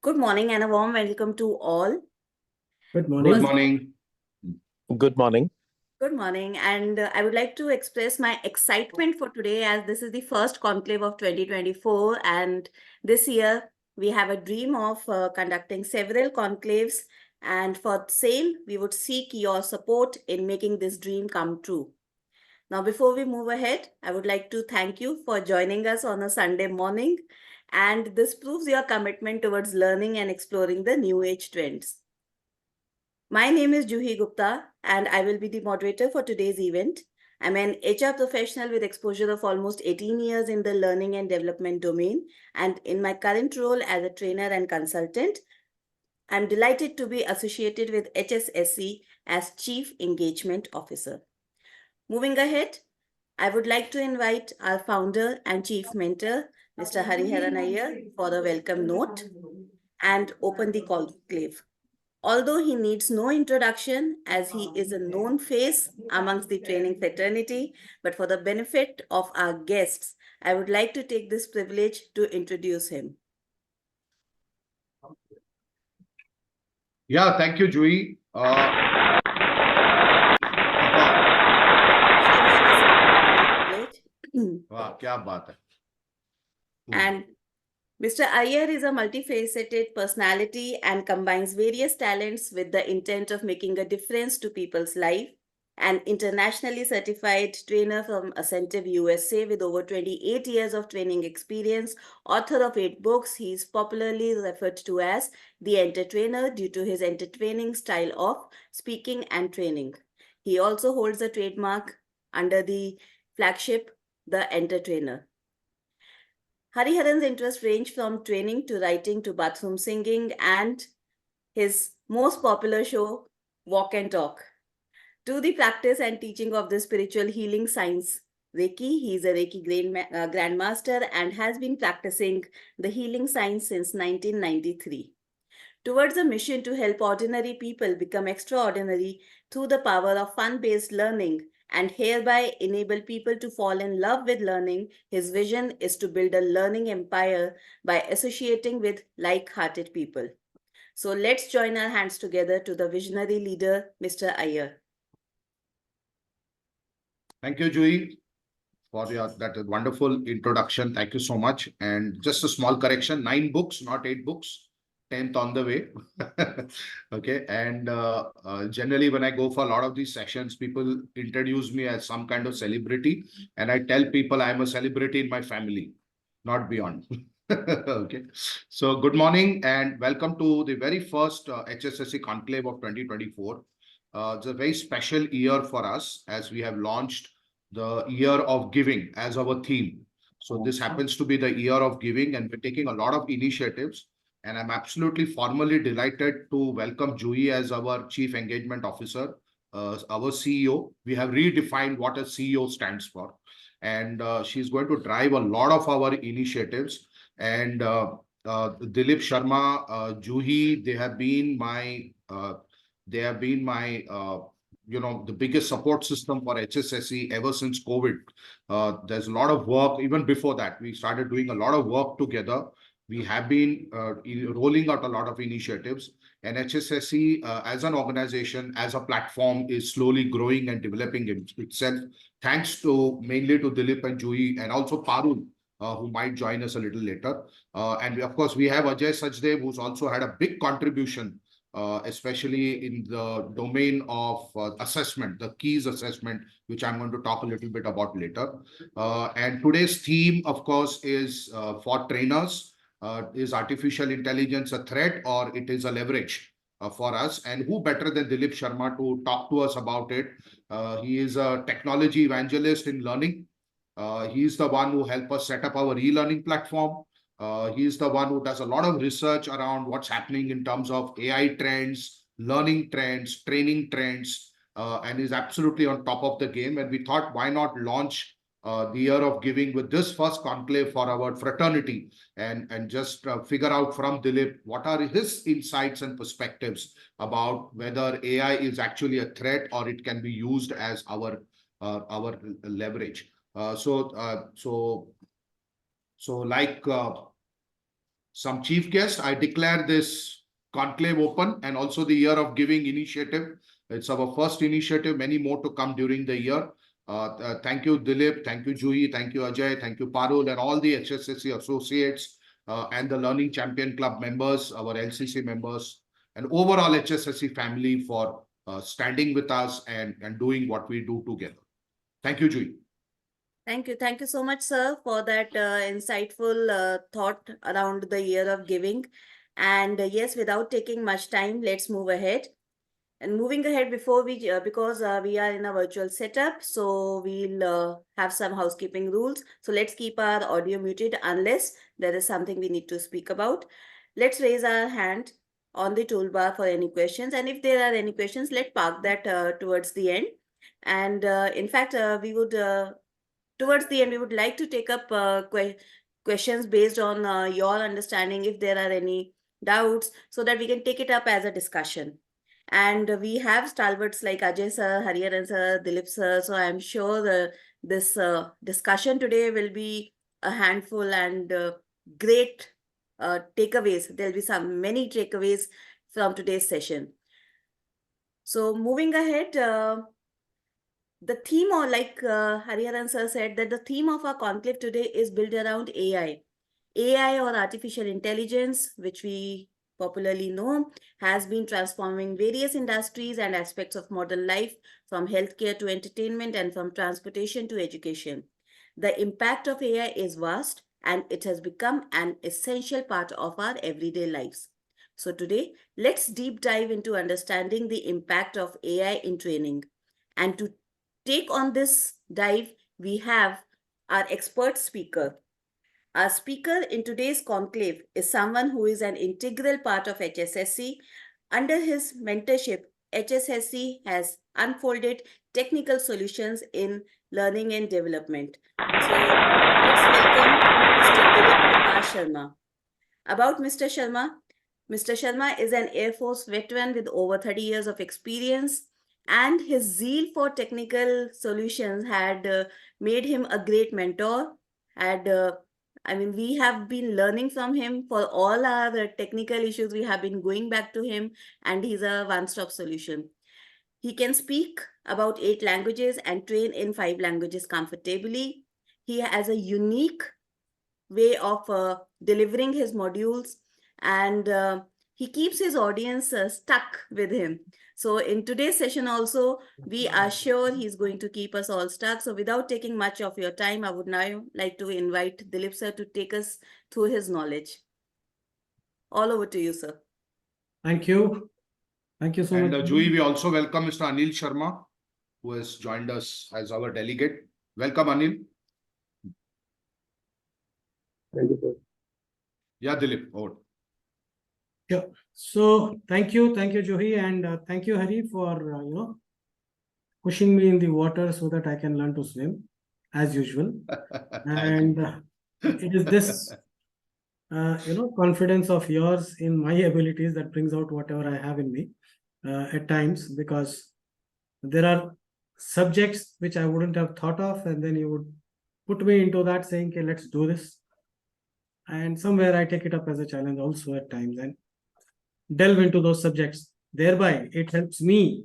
Good morning and a warm welcome to all. Good Good morning. morning. Good morning. Good morning, and I would like to express my excitement for today as this is the first conclave of 2024. And this year, we have a dream of conducting several conclaves. And for same, we would seek your support in making this dream come true. Now, before we move ahead, I would like to thank you for joining us on a Sunday morning. And this proves your commitment towards learning and exploring the new age trends. My name is Juhi Gupta, and I will be the moderator for today's event. I'm an HR professional with exposure of almost 18 years in the learning and development domain. And in my current role as a trainer and consultant, I'm delighted to be associated with HSSC as Chief Engagement Officer. Moving ahead, I would like to invite our founder and chief mentor, Mr. Hariharan Iyer, for a welcome note and open the conclave. Although he needs no introduction as he is a known face amongst the training fraternity, but for the benefit of our guests, I would like to take this privilege to introduce him. Yeah, thank you, Juhi. वाह, क्या बात है. And Mr. Iyer is a multifaceted personality and combines various talents with the intent of making a difference to people's life. An internationally certified trainer from Ascentive USA with over 28 years of training experience, author of 8 books, he is popularly referred to as the entertainer due to his entertaining style of speaking and training. He also holds a trademark under the flagship The Entertainer. Hariharan's interests range from training to writing to bathroom singing and his most popular show, Walk and Talk, to the practice and teaching of the spiritual healing science, Reiki. He is a Reiki Grandmaster and has been practicing the healing science since 1993. Towards a mission to help ordinary people become extraordinary through the power of fun-based learning, and hereby enable people to fall in love with learning, his vision is to build a learning empire by associating with like-hearted people. So let's join our hands together to the visionary leader, Mr. Iyer. Thank you, Juhi, for that wonderful introduction. Thank you so much. And just a small correction, 9 books, not 8 books. 10th on the way. Okay. And generally, when I go for a lot of these sessions, people introduce me as some kind of celebrity. And I tell people I'm a celebrity in my family, not beyond. Okay. So good morning and welcome to the very first HSSC Conclave of 2024. It's a very special year for us as we have launched the year of giving as our theme. So this happens to be the year of giving, and we're taking a lot of initiatives. And I'm absolutely formally delighted to welcome Juhi as our Chief Engagement Officer, our CEO. We have redefined what a CEO stands for. And she's going to drive a lot of our initiatives. And Dilip, Sharma, Juhi, they have been my the biggest support system for HSSC ever since COVID. There's a lot of work. Even before that, we started doing a lot of work together. We have been rolling out a lot of initiatives, and HSSC as an organization, as a platform, is slowly growing and developing itself, thanks to mainly to Dilip and Juhi, and also Parul, who might join us a little later. And of course, we have Ajay Sajdev, who's also had a big contribution, especially in the domain of assessment, the keys assessment, which I'm going to talk a little bit about later. And today's theme, of course, is for trainers. Is artificial intelligence a threat or it is a leverage for us? And who better than Dilip Sharma to talk to us about it? He is a technology evangelist in learning. He is the one who helped us set up our e-learning platform. He is the one who does a lot of research around what's happening in terms of AI trends, learning trends, training trends, and is absolutely on top of the game. And we thought, why not launch the year of giving with this first conclave for our fraternity, and just figure out from Dilip what are his insights and perspectives about whether AI is actually a threat or it can be used as our leverage. So like some chief guests, I declare this conclave open, and also the Year of Giving initiative. It's our first initiative, many more to come during the year. Thank you, Dilip. Thank you, Juhi. Thank you, Ajay. Thank you, Parul, and all the HSSC associates and the Learning Champion Club members, our LCC members, and overall HSSC family for standing with us and doing what we do together. Thank you, Juhi. Thank you. Thank you so much, sir, for that insightful thought around the Year of Giving. And yes, without taking much time, let's move ahead. And moving ahead, before we, because we are in a virtual setup, so we'll have some housekeeping rules. So let's keep our audio muted unless there is something we need to speak about. Let's raise our hand on the toolbar for any questions. And if there are any questions, let's park that towards the end. And in fact, we would, towards the end, we would like to take up questions based on your understanding, if there are any doubts, so that we can take it up as a discussion. And we have stalwarts like Ajay sir, Hariharan sir, Dilip sir. So I'm sure this discussion today will be a handful and great takeaways. There'll be many takeaways from today's session. So moving ahead, the theme, or like Hariharan sir said, that the theme of our conclave today is built around AI. AI, or artificial intelligence, which we popularly know, has been transforming various industries and aspects of modern life, from healthcare to entertainment and from transportation to education. The impact of AI is vast, and it has become an essential part of our everyday lives. So today, let's deep dive into understanding the impact of AI in training. And to take on this dive, we have our expert speaker. Our speaker in today's conclave is someone who is an integral part of HSSC. Under his mentorship, HSSC has unfolded technical solutions in learning and development. So let's welcome Mr. Dilip Sharma. About Mr. Sharma is an Air Force veteran with over 30 years of experience, and his zeal for technical solutions had made him a great mentor. We have been learning from him for all our technical issues. We have been going back to him, and he's a one-stop solution. He can speak about 8 languages and train in 5 languages comfortably. He has a unique way of delivering his modules, and he keeps his audience stuck with him. So in today's session also, we are sure he's going to keep us all stuck. So without taking much of your time, I would now like to invite Dilip sir to take us through his knowledge. All over to you, sir. Thank you. Thank you so much. And Juhi, we also welcome Mr. Anil Sharma, who has joined us as our delegate. Welcome, Anil. Thank you, sir. Yeah, Dilip, over. Sure. So thank you, Juhi, and thank you, Hari, for pushing me in the water so that I can learn to swim, as usual. And it is this confidence of yours in my abilities that brings out whatever I have in me at times, because there are subjects which I wouldn't have thought of, and then you would put me into that saying, okay, let's do this. And somewhere I take it up as a challenge also at times and delve into those subjects. Thereby, it helps me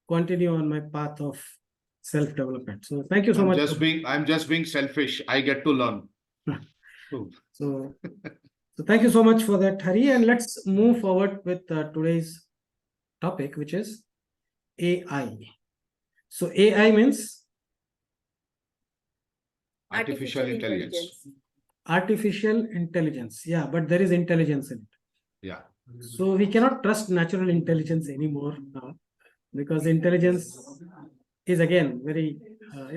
continue on my path of self-development. So thank you so much. I'm just being selfish. I get to learn. So thank you so much for that, Hari. And let's move forward with today's topic, which is AI. So AI means Artificial intelligence. Artificial intelligence. Yeah, but there is intelligence in it. Yeah. So we cannot trust natural intelligence anymore now, because intelligence is again very,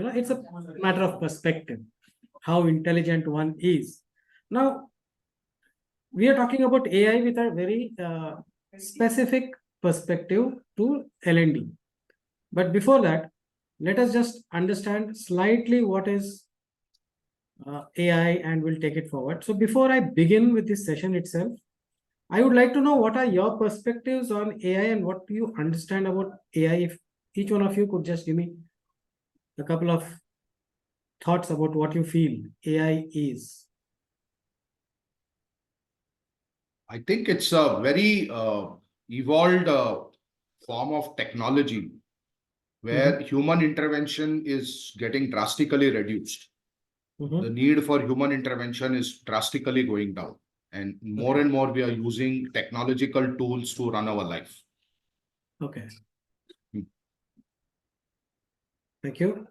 it's a matter of perspective, how intelligent one is. Now, we are talking about AI with a very specific perspective to L&D. But before that, let us just understand slightly what is AI, and we'll take it forward. So before I begin with this session itself, I would like to know what are your perspectives on AI and what do you understand about AI. If each one of you could just give me a couple of thoughts about what you feel AI is. I think it's a very evolved form of technology where human intervention is getting drastically reduced. The need for human intervention is drastically going down. And more and more we are using technological tools to run our life. Okay. Hmm. Thank you.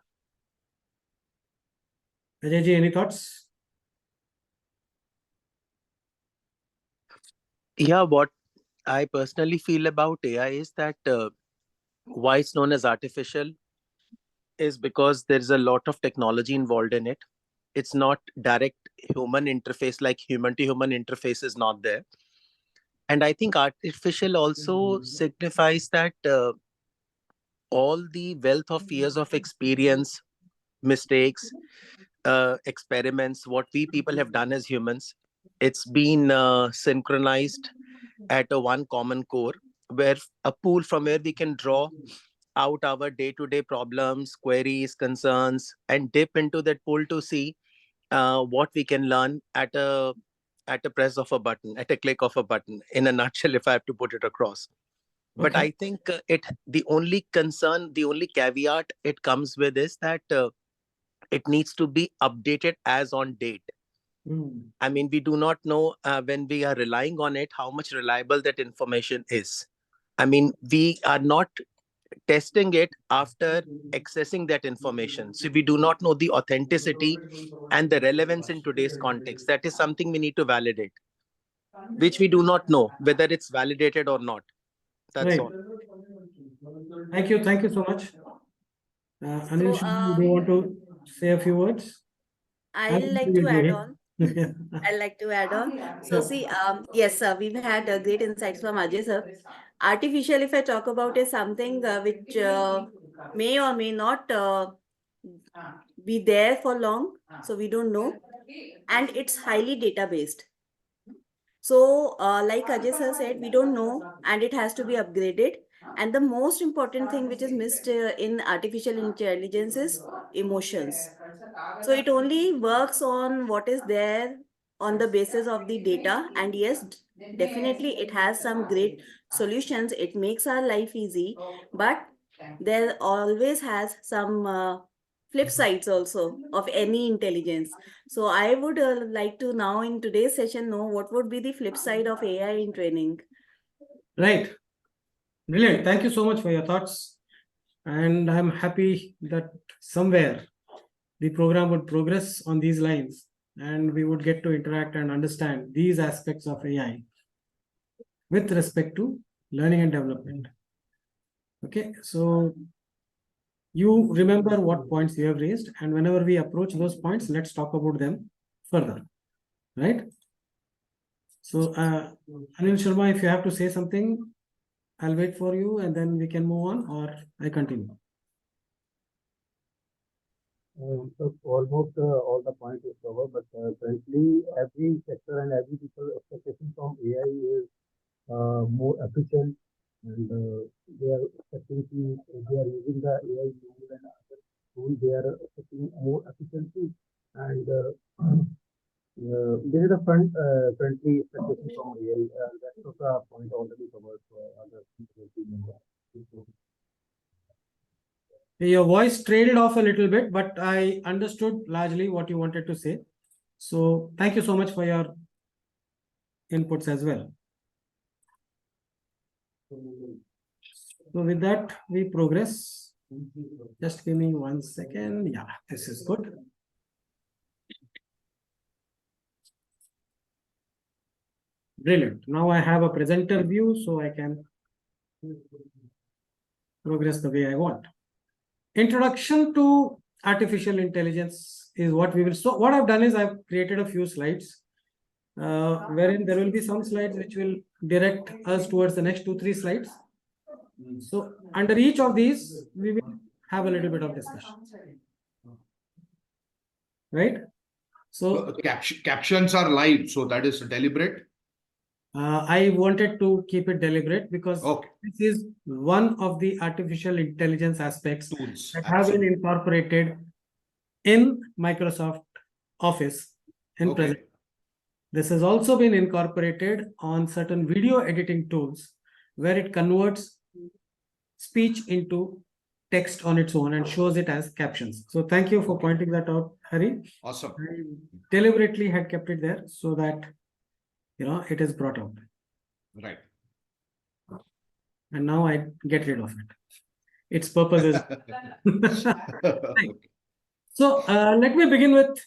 Ajay ji, any thoughts? Yeah, what I personally feel about AI is that why it's known as artificial is because there's a lot of technology involved in it. It's not direct human interface, like human to human interface is not there. And I think artificial also signifies that all the wealth of years of experience, mistakes, experiments, what we people have done as humans, it's been synchronized at a one common core, where a pool from where we can draw out our day-to-day problems, queries, concerns, and dip into that pool to see what we can learn at a press of a button, at a click of a button. In a nutshell, if I have to put it across. But Okay. I think the only concern, the only caveat it comes with is that it needs to be updated as on date. I mean, we do not know when we are relying on it, how much reliable that information is. I mean, we are not testing it after accessing that information. So we do not know the authenticity and the relevance in today's context. That is something we need to validate, which we do not know whether it's validated or not. That's Right. all. Thank you. Thank you so much. Anil, So, Sharma, do you want to say a few words? I'd like to add on. Yeah. I'd like to add on. So Sure. see, yes, sir, we've had great insights from Ajay, sir. Artificial, if I talk about, is something which may or may not be there for long. So we don't know. And it's highly data-based. So, like Ajay sir said, we don't know, and it has to be upgraded. And the most important thing which is missed in artificial intelligence is emotions. So it only works on what is there on the basis of the data. And yes, definitely it has some great solutions. It makes our life easy, but there always has some flip sides also of any intelligence. So I would like to now in today's session know what would be the flip side of AI in training. Right. Brilliant. Thank you so much for your thoughts. And I'm happy that somewhere the program would progress on these lines and we would get to interact and understand these aspects of AI with respect to learning and development. Okay, so you remember what points you have raised, and whenever we approach those points, let's talk about them further, right? So, Anil Sharma, if you have to say something, I'll wait for you and then we can move on, or I continue. So almost all the points is covered, but currently every sector and every people's expectation from AI is more efficient, and they are expecting they are using the AI tool and other tools. They are expecting more efficiency, and this is the friendly expectation from AI. Rest of the point already covered for other people. Your voice trailed off a little bit, but I understood largely what you wanted to say. So thank you so much for your inputs as well. So with that, we progress. Just give me 1 second. Yeah, this is good. Brilliant. Now I have a presenter view, so I can progress the way I want. Introduction to artificial intelligence is what we will. So what I've done is I've created a few slides, wherein there will be some slides which will direct us towards the next 2-3 slides. So under each of these, we will have a little bit of discussion. Right? So Captions are live, so that is deliberate. I wanted to keep it deliberate because Okay. this is one of the artificial intelligence aspects Tools. that have been incorporated in Microsoft Office in present. This has also been incorporated on certain video editing tools where it converts speech into text on its own and shows it as captions. So thank you for pointing that out, Hari. Awesome. I deliberately had kept it there so that, it is brought out. Right. And now I get rid of it. Its purpose is. Right. So let me begin with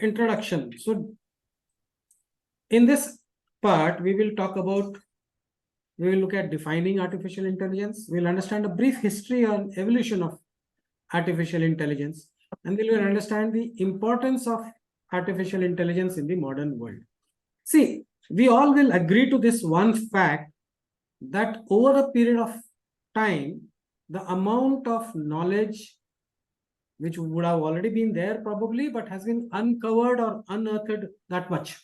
introduction. So in this part, we will look at defining artificial intelligence. We'll understand a brief history on evolution of artificial intelligence, and we will understand the importance of artificial intelligence in the modern world. See, we all will agree to this one fact that over a period of time, the amount of knowledge which would have already been there probably, but has been uncovered or unearthed that much.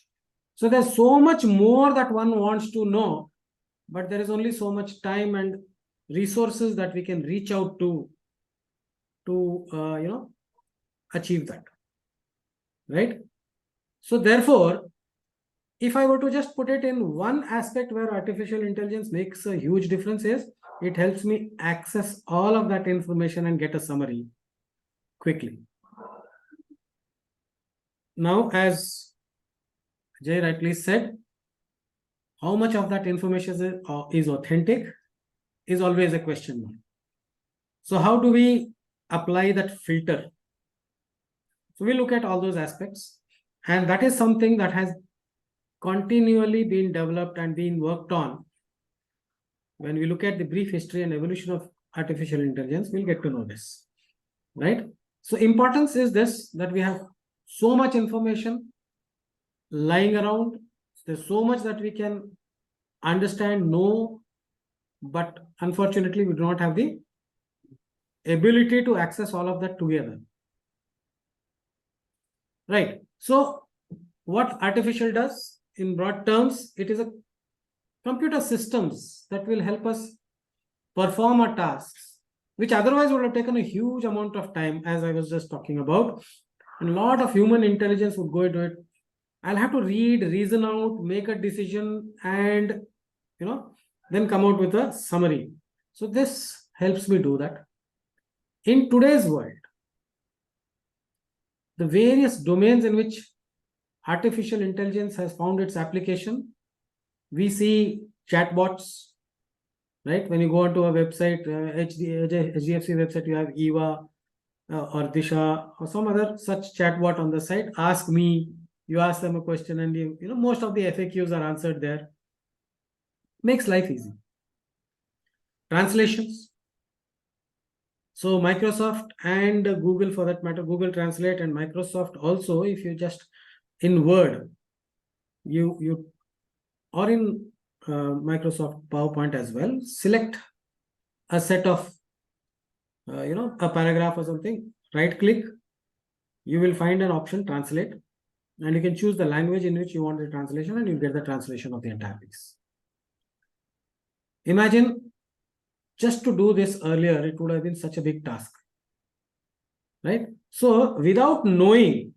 So there's so much more that one wants to know, but there is only so much time and resources that we can reach out to achieve that, right? So therefore, if I were to just put it in one aspect where artificial intelligence makes a huge difference is it helps me access all of that information and get a summary quickly. Now, as Jay rightly said, how much of that information is authentic is always a question mark. So how do we apply that filter? So we look at all those aspects, and that is something that has continually been developed and been worked on. When we look at the brief history and evolution of artificial intelligence, we'll get to know this, right? So importance is this, that we have so much information lying around. There's so much that we can understand, know, but unfortunately we do not have the ability to access all of that together, right? So what artificial does in broad terms, it is a computer systems that will help us perform our tasks which otherwise would have taken a huge amount of time, as I was just talking about, and a lot of human intelligence would go into it. I'll have to read, reason out, make a decision, and then come out with a summary. So this helps me do that. In today's world, the various domains in which artificial intelligence has found its application, we see chatbots, right? When you go onto a website, HDFC website, you have Eva or Disha or some other such chatbot on the site. Ask me, you ask them a question, and most of the FAQs are answered there. Makes life easy. Translations. So Microsoft and Google, for that matter, Google Translate and Microsoft also, if you just in Word, you or in Microsoft PowerPoint as well, select a set of a paragraph or something, right click, you will find an option translate, and you can choose the language in which you want the translation, and you get the translation of the entire piece. Imagine just to do this earlier, it would have been such a big task, right? So without knowing,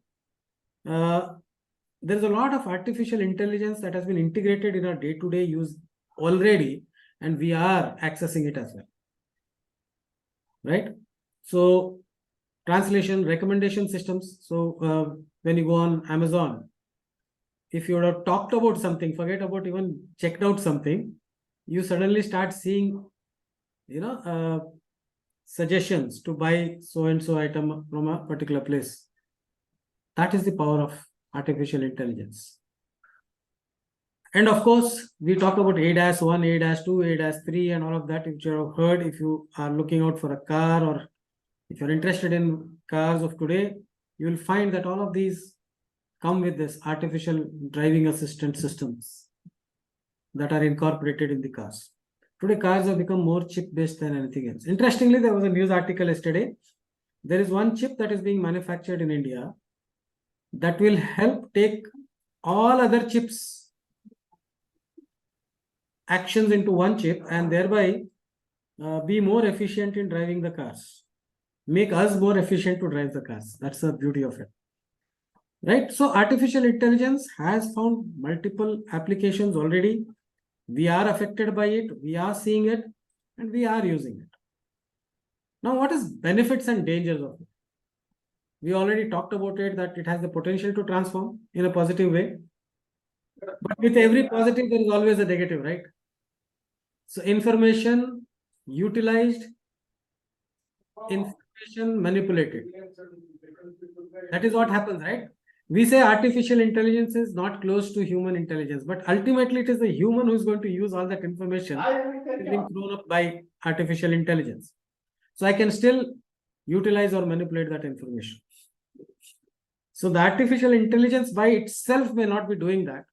there's a lot of artificial intelligence that has been integrated in our day-to-day use already, and we are accessing it as well, right? So translation, recommendation systems. So when you go on Amazon, if you would have talked about something, forget about even checked out something, you suddenly start seeing suggestions to buy so and so item from a particular place. That is the power of artificial intelligence. And of course, we talk about ADAS 1, ADAS 2, ADAS 3, and all of that, which you have heard. If you are looking out for a car, or if you're interested in cars of today, you will find that all of these come with this artificial driving assistant systems that are incorporated in the cars. Today, cars have become more chip-based than anything else. Interestingly, there was a news article yesterday. There is one chip that is being manufactured in India that will help take all other chips actions into one chip, and thereby be more efficient in driving the cars. Make us more efficient to drive the cars. That's the beauty of it. right? So artificial intelligence has found multiple applications already. We are affected by it, we are seeing it, and we are using it. Now, what is benefits and dangers of it? We already talked about it, that it has the potential to transform in a positive way. But with every positive, there is always a negative, right? So information utilized, information manipulated. That is what happens, right? We say artificial intelligence is not close to human intelligence, but ultimately it is the human who is going to use all that information being thrown up by artificial intelligence. So I can still utilize or manipulate that information. So the artificial intelligence by itself may not be doing that,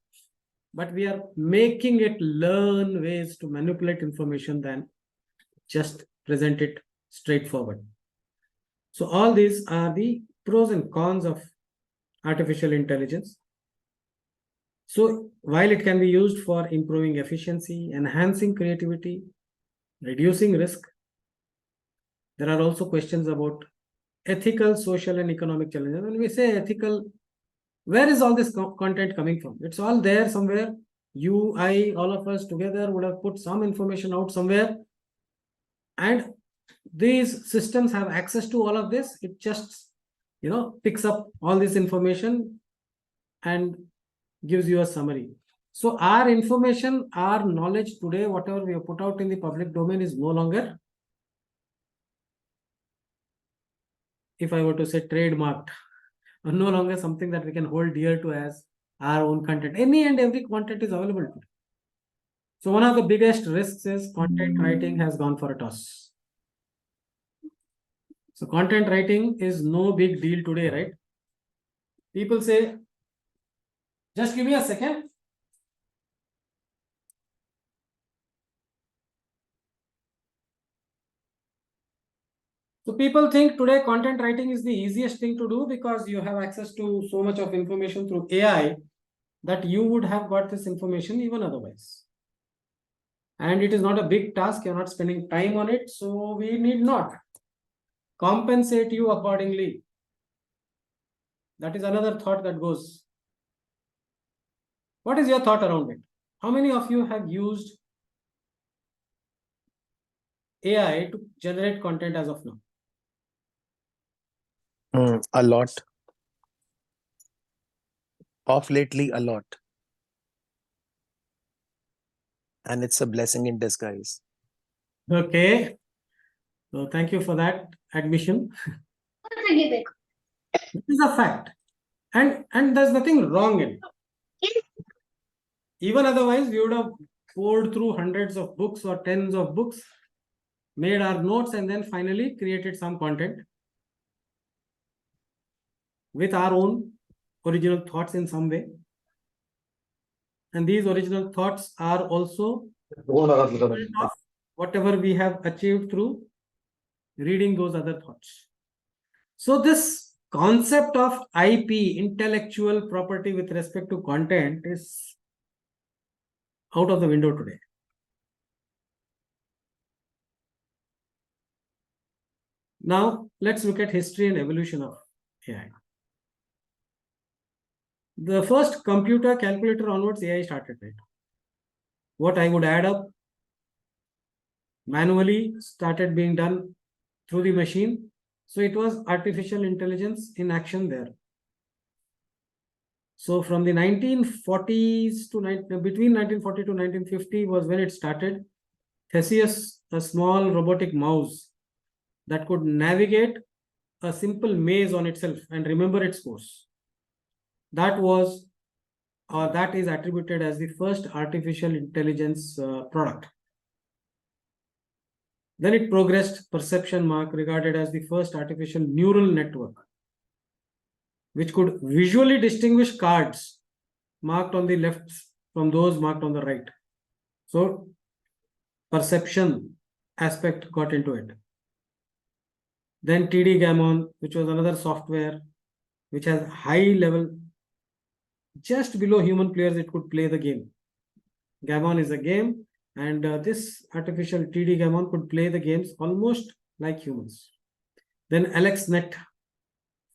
but we are making it learn ways to manipulate information than just present it straightforward. So all these are the pros and cons of artificial intelligence. So while it can be used for improving efficiency, enhancing creativity, reducing risk, there are also questions about ethical, social, and economic challenges. When we say ethical, where is all this content coming from? It's all there somewhere. You, I, all of us together would have put some information out somewhere. And these systems have access to all of this. It just, picks up all this information and gives you a summary. So our information, our knowledge today, whatever we have put out in the public domain is no longer, if I were to say, trademarked, or no longer something that we can hold dear to as our own content. Any and every content is available today. So one of the biggest risks is content writing has gone for a toss. So content writing is no big deal today, right? People say, just give me a second. So people think today content writing is the easiest thing to do because you have access to so much of information through AI that you would have got this information even otherwise. And it is not a big task, you're not spending time on it, so we need not compensate you accordingly. That is another thought that goes. What is your thought around it? How many of you have used AI to generate content as of now? A lot. Of lately, a lot. And it's a blessing in disguise. Okay. So thank you for that admission. This is a fact. And there's nothing wrong in it. Even otherwise, we would have poured through hundreds of books or tens of books, made our notes, and then finally created some content with our own original thoughts in some way. And these original thoughts are also whatever we have achieved through reading those other thoughts. So this concept of IP, intellectual property with respect to content, is out of the window today. Now, let's look at history and evolution of AI. The first computer calculator onwards, AI started, right? What I would add up manually started being done through the machine. So it was artificial intelligence in action there. So from the 1940s to between 1940 to 1950 was when it started. Theseus, a small robotic mouse that could navigate a simple maze on itself and remember its course. That was, or that is attributed as the first artificial intelligence product. Then it progressed, perception mark, regarded as the first artificial neural network, which could visually distinguish cards marked on the left from those marked on the right. So perception aspect got into it. Then TD Gammon, which was another software which has high level, just below human players, it could play the game. Gammon is a game, and this artificial TD Gammon could play the games almost like humans. Then AlexNet,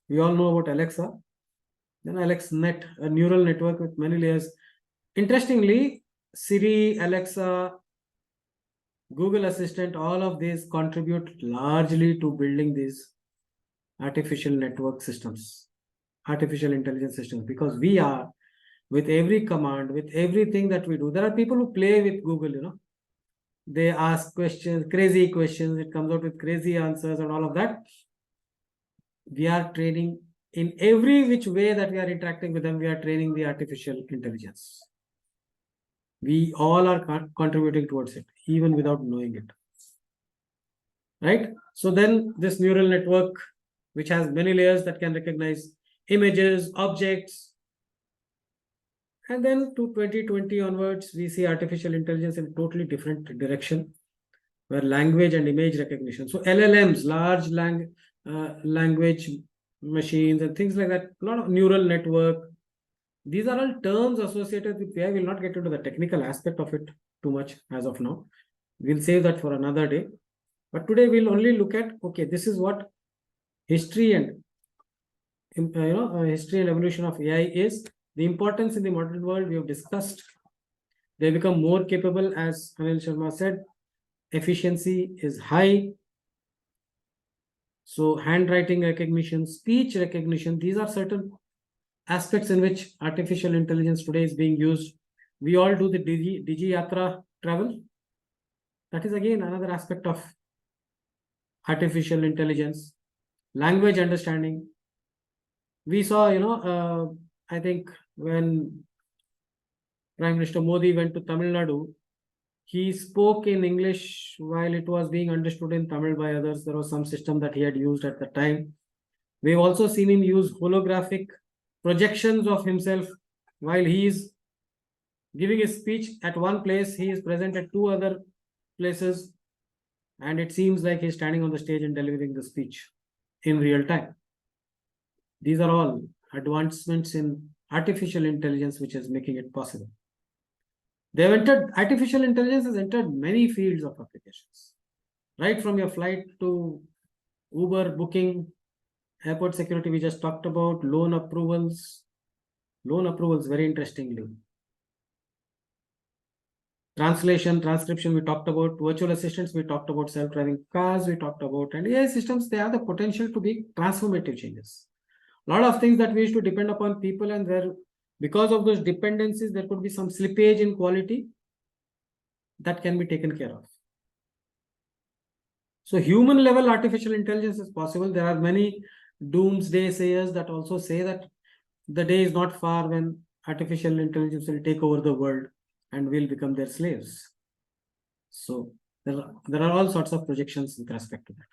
we all know about Alexa. Then AlexNet, a neural network with many layers. Interestingly, Siri, Alexa, Google Assistant, all of these contribute largely to building these artificial network systems, artificial intelligence systems, because we are, with every command, with everything that we do, there are people who play with Google, they ask questions, crazy questions, it comes out with crazy answers and all of that. We are training in every which way that we are interacting with them, we are training the artificial intelligence. We all are contributing towards it, even without knowing it. Right? So then this neural network, which has many layers that can recognize images, objects. And then to 2020 onwards, we see artificial intelligence in a totally different direction, where language and image recognition. So LLMs, large language machines and things like that, a lot of neural network. These are all terms associated with AI. We'll not get into the technical aspect of it too much as of now. We'll save that for another day. But today we'll only look at, okay, this is what history and history and evolution of AI is. The importance in the modern world we have discussed. They become more capable, as Anil Sharma said. Efficiency is high. So handwriting recognition, speech recognition, these are certain aspects in which artificial intelligence today is being used. We all do the Digi Yatra travel. That is again another aspect of artificial intelligence. Language understanding. We saw, I think when Prime Minister Modi went to Tamil Nadu, he spoke in English while it was being understood in Tamil by others. There was some system that he had used at the time. We've also seen him use holographic projections of himself while he is giving a speech at one place. He is present at two other places, and it seems like he's standing on the stage and delivering the speech in real time. These are all advancements in artificial intelligence which is making it possible. Artificial intelligence has entered many fields of applications, right from your flight to Uber booking, airport security we just talked about, loan approvals, very interestingly. Translation, transcription we talked about, virtual assistants we talked about, self-driving cars we talked about, and AI systems, they have the potential to be transformative changes. A lot of things that we used to depend upon people, and where because of those dependencies, there could be some slippage in quality that can be taken care of. So human level artificial intelligence is possible. There are many doomsday sayers that also say that the day is not far when artificial intelligence will take over the world and we'll become their slaves. So there are all sorts of projections with respect to that.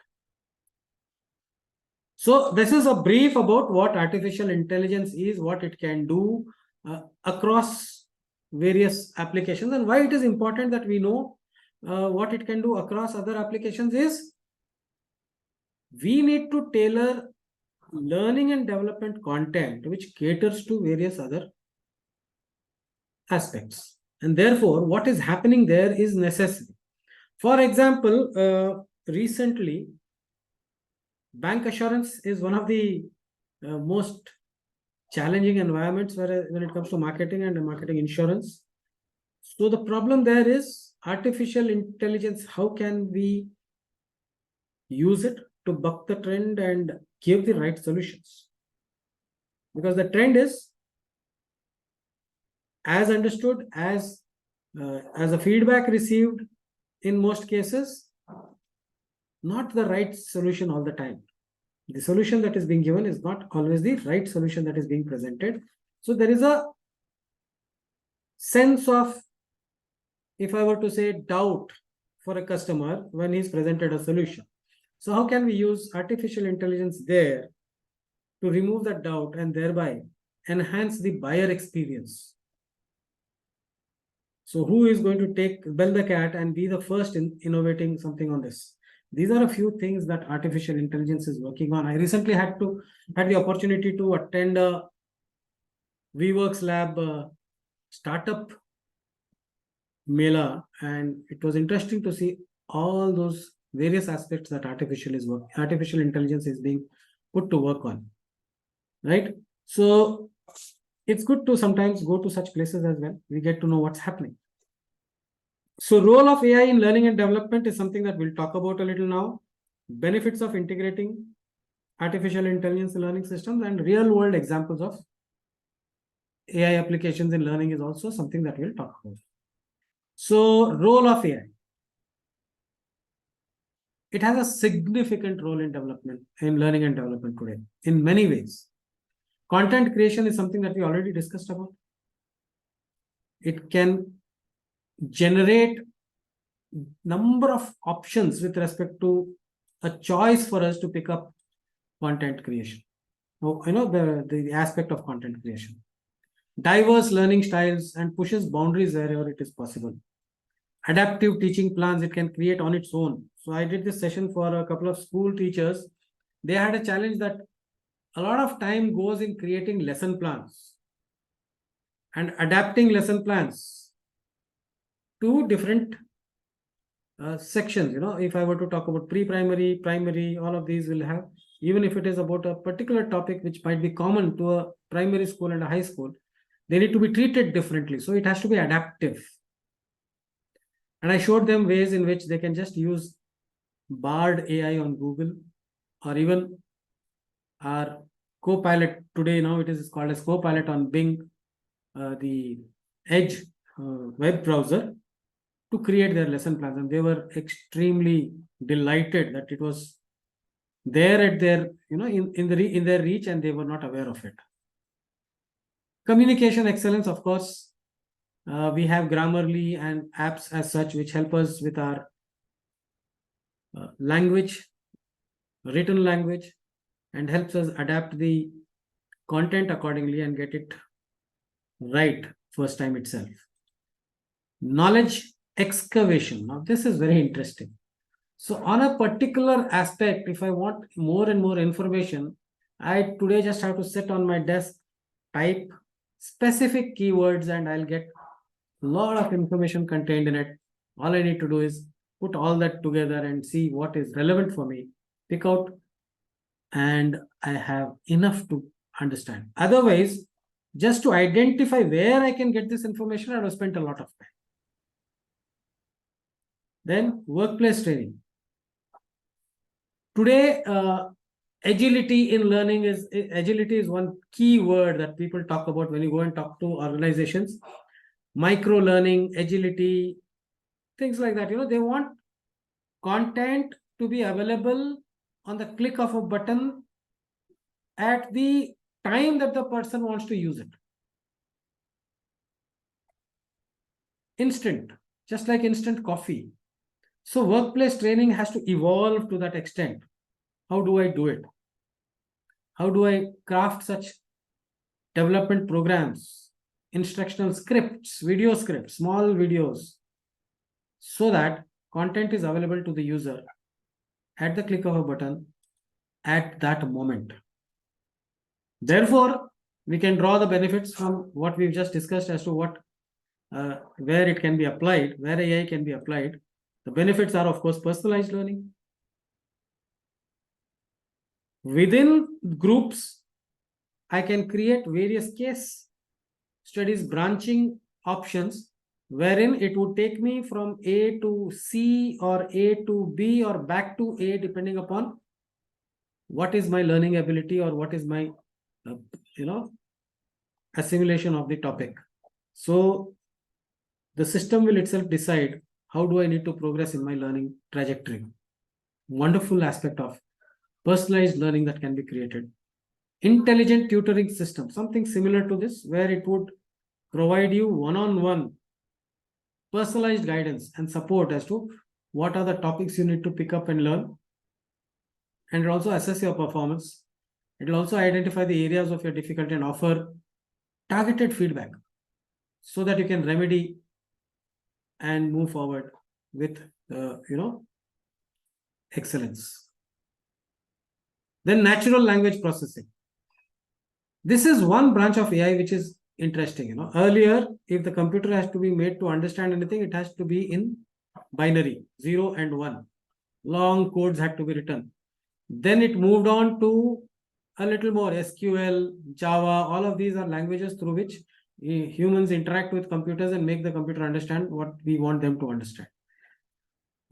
So this is a brief about what artificial intelligence is, what it can do across various applications, and why it is important that we know what it can do across other applications is we need to tailor learning and development content which caters to various other aspects. And therefore, what is happening there is necessary. For example, recently, bank assurance is one of the most challenging environments when it comes to marketing and marketing insurance. So the problem there is artificial intelligence. How can we use it to buck the trend and give the right solutions? Because the trend is, as understood, as a feedback received in most cases, not the right solution all the time. The solution that is being given is not always the right solution that is being presented. So there is a sense of, if I were to say, doubt for a customer when he's presented a solution. So how can we use artificial intelligence there to remove that doubt and thereby enhance the buyer experience? So who is going to bell the cat and be the first in innovating something on this? These are a few things that artificial intelligence is working on. I recently had the opportunity to attend a VWorks Lab startup Mela, and it was interesting to see all those various aspects that artificial intelligence is being put to work on. Right? So it's good to sometimes go to such places as well. We get to know what's happening. So role of AI in learning and development is something that we'll talk about a little now. Benefits of integrating artificial intelligence in learning systems and real world examples of AI applications in learning is also something that we'll talk about. So role of AI. It has a significant role in development, in learning and development today, in many ways. Content creation is something that we already discussed about. It can generate number of options with respect to a choice for us to pick up content creation. The aspect of content creation. Diverse learning styles and pushes boundaries wherever it is possible. Adaptive teaching plans it can create on its own. So I did this session for a couple of school teachers. They had a challenge that a lot of time goes in creating lesson plans and adapting lesson plans to different sections. If I were to talk about pre-primary, primary, all of these will have, even if it is about a particular topic which might be common to a primary school and a high school, they need to be treated differently. So it has to be adaptive. And I showed them ways in which they can just use Bard AI on Google, or even our Copilot today. Now it is called as Copilot on Bing, the Edge web browser, to create their lesson plans. And they were extremely delighted that it was there at their, in their reach, and they were not aware of it. Communication excellence, of course. We have Grammarly and apps as such, which help us with our language, written language, and helps us adapt the content accordingly and get it right first time itself. Knowledge excavation. Now, this is very interesting. So on a particular aspect, if I want more and more information, I today just have to sit on my desk, type specific keywords, and I'll get a lot of information contained in it. All I need to do is put all that together and see what is relevant for me, pick out, and I have enough to understand. Otherwise, just to identify where I can get this information, I have spent a lot of time. Then workplace training. Today, agility in learning is one key word that people talk about when you go and talk to organizations. Micro learning, agility, things like that. They want content to be available on the click of a button at the time that the person wants to use it. Instant, just like instant coffee. So workplace training has to evolve to that extent. How do I do it? How do I craft such development programs, instructional scripts, video scripts, small videos, so that content is available to the user at the click of a button at that moment. Therefore, we can draw the benefits from what we've just discussed as to what, where it can be applied, where AI can be applied. The benefits are, of course, personalized learning. Within groups, I can create various case studies, branching options, wherein it would take me from A to C or A to B or back to A, depending upon what is my learning ability or what is my, assimilation of the topic. So the system will itself decide how do I need to progress in my learning trajectory. Wonderful aspect of personalized learning that can be created. Intelligent tutoring system, something similar to this, where it would provide you one-on-one personalized guidance and support as to what are the topics you need to pick up and learn. And it also assess your performance. It will also identify the areas of your difficulty and offer targeted feedback so that you can remedy and move forward with, excellence. Then natural language processing. This is one branch of AI which is interesting. Earlier, if the computer has to be made to understand anything, it has to be in binary, 0 and 1. Long codes had to be written. Then it moved on to a little more SQL, Java, all of these are languages through which humans interact with computers and make the computer understand what we want them to understand.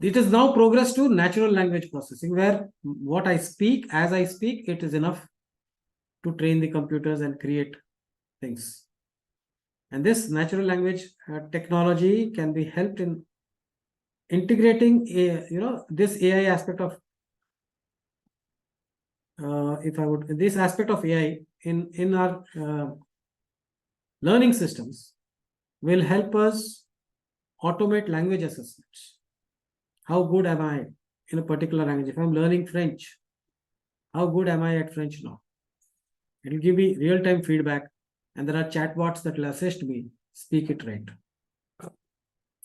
It has now progressed to natural language processing, where what I speak, as I speak, it is enough to train the computers and create things. And this natural language technology can be helped in integrating this AI aspect of this aspect of AI in our learning systems will help us automate language assessments. How good am I in a particular language? If I'm learning French, how good am I at French now? It will give me real-time feedback, and there are chatbots that will assist me speak it right.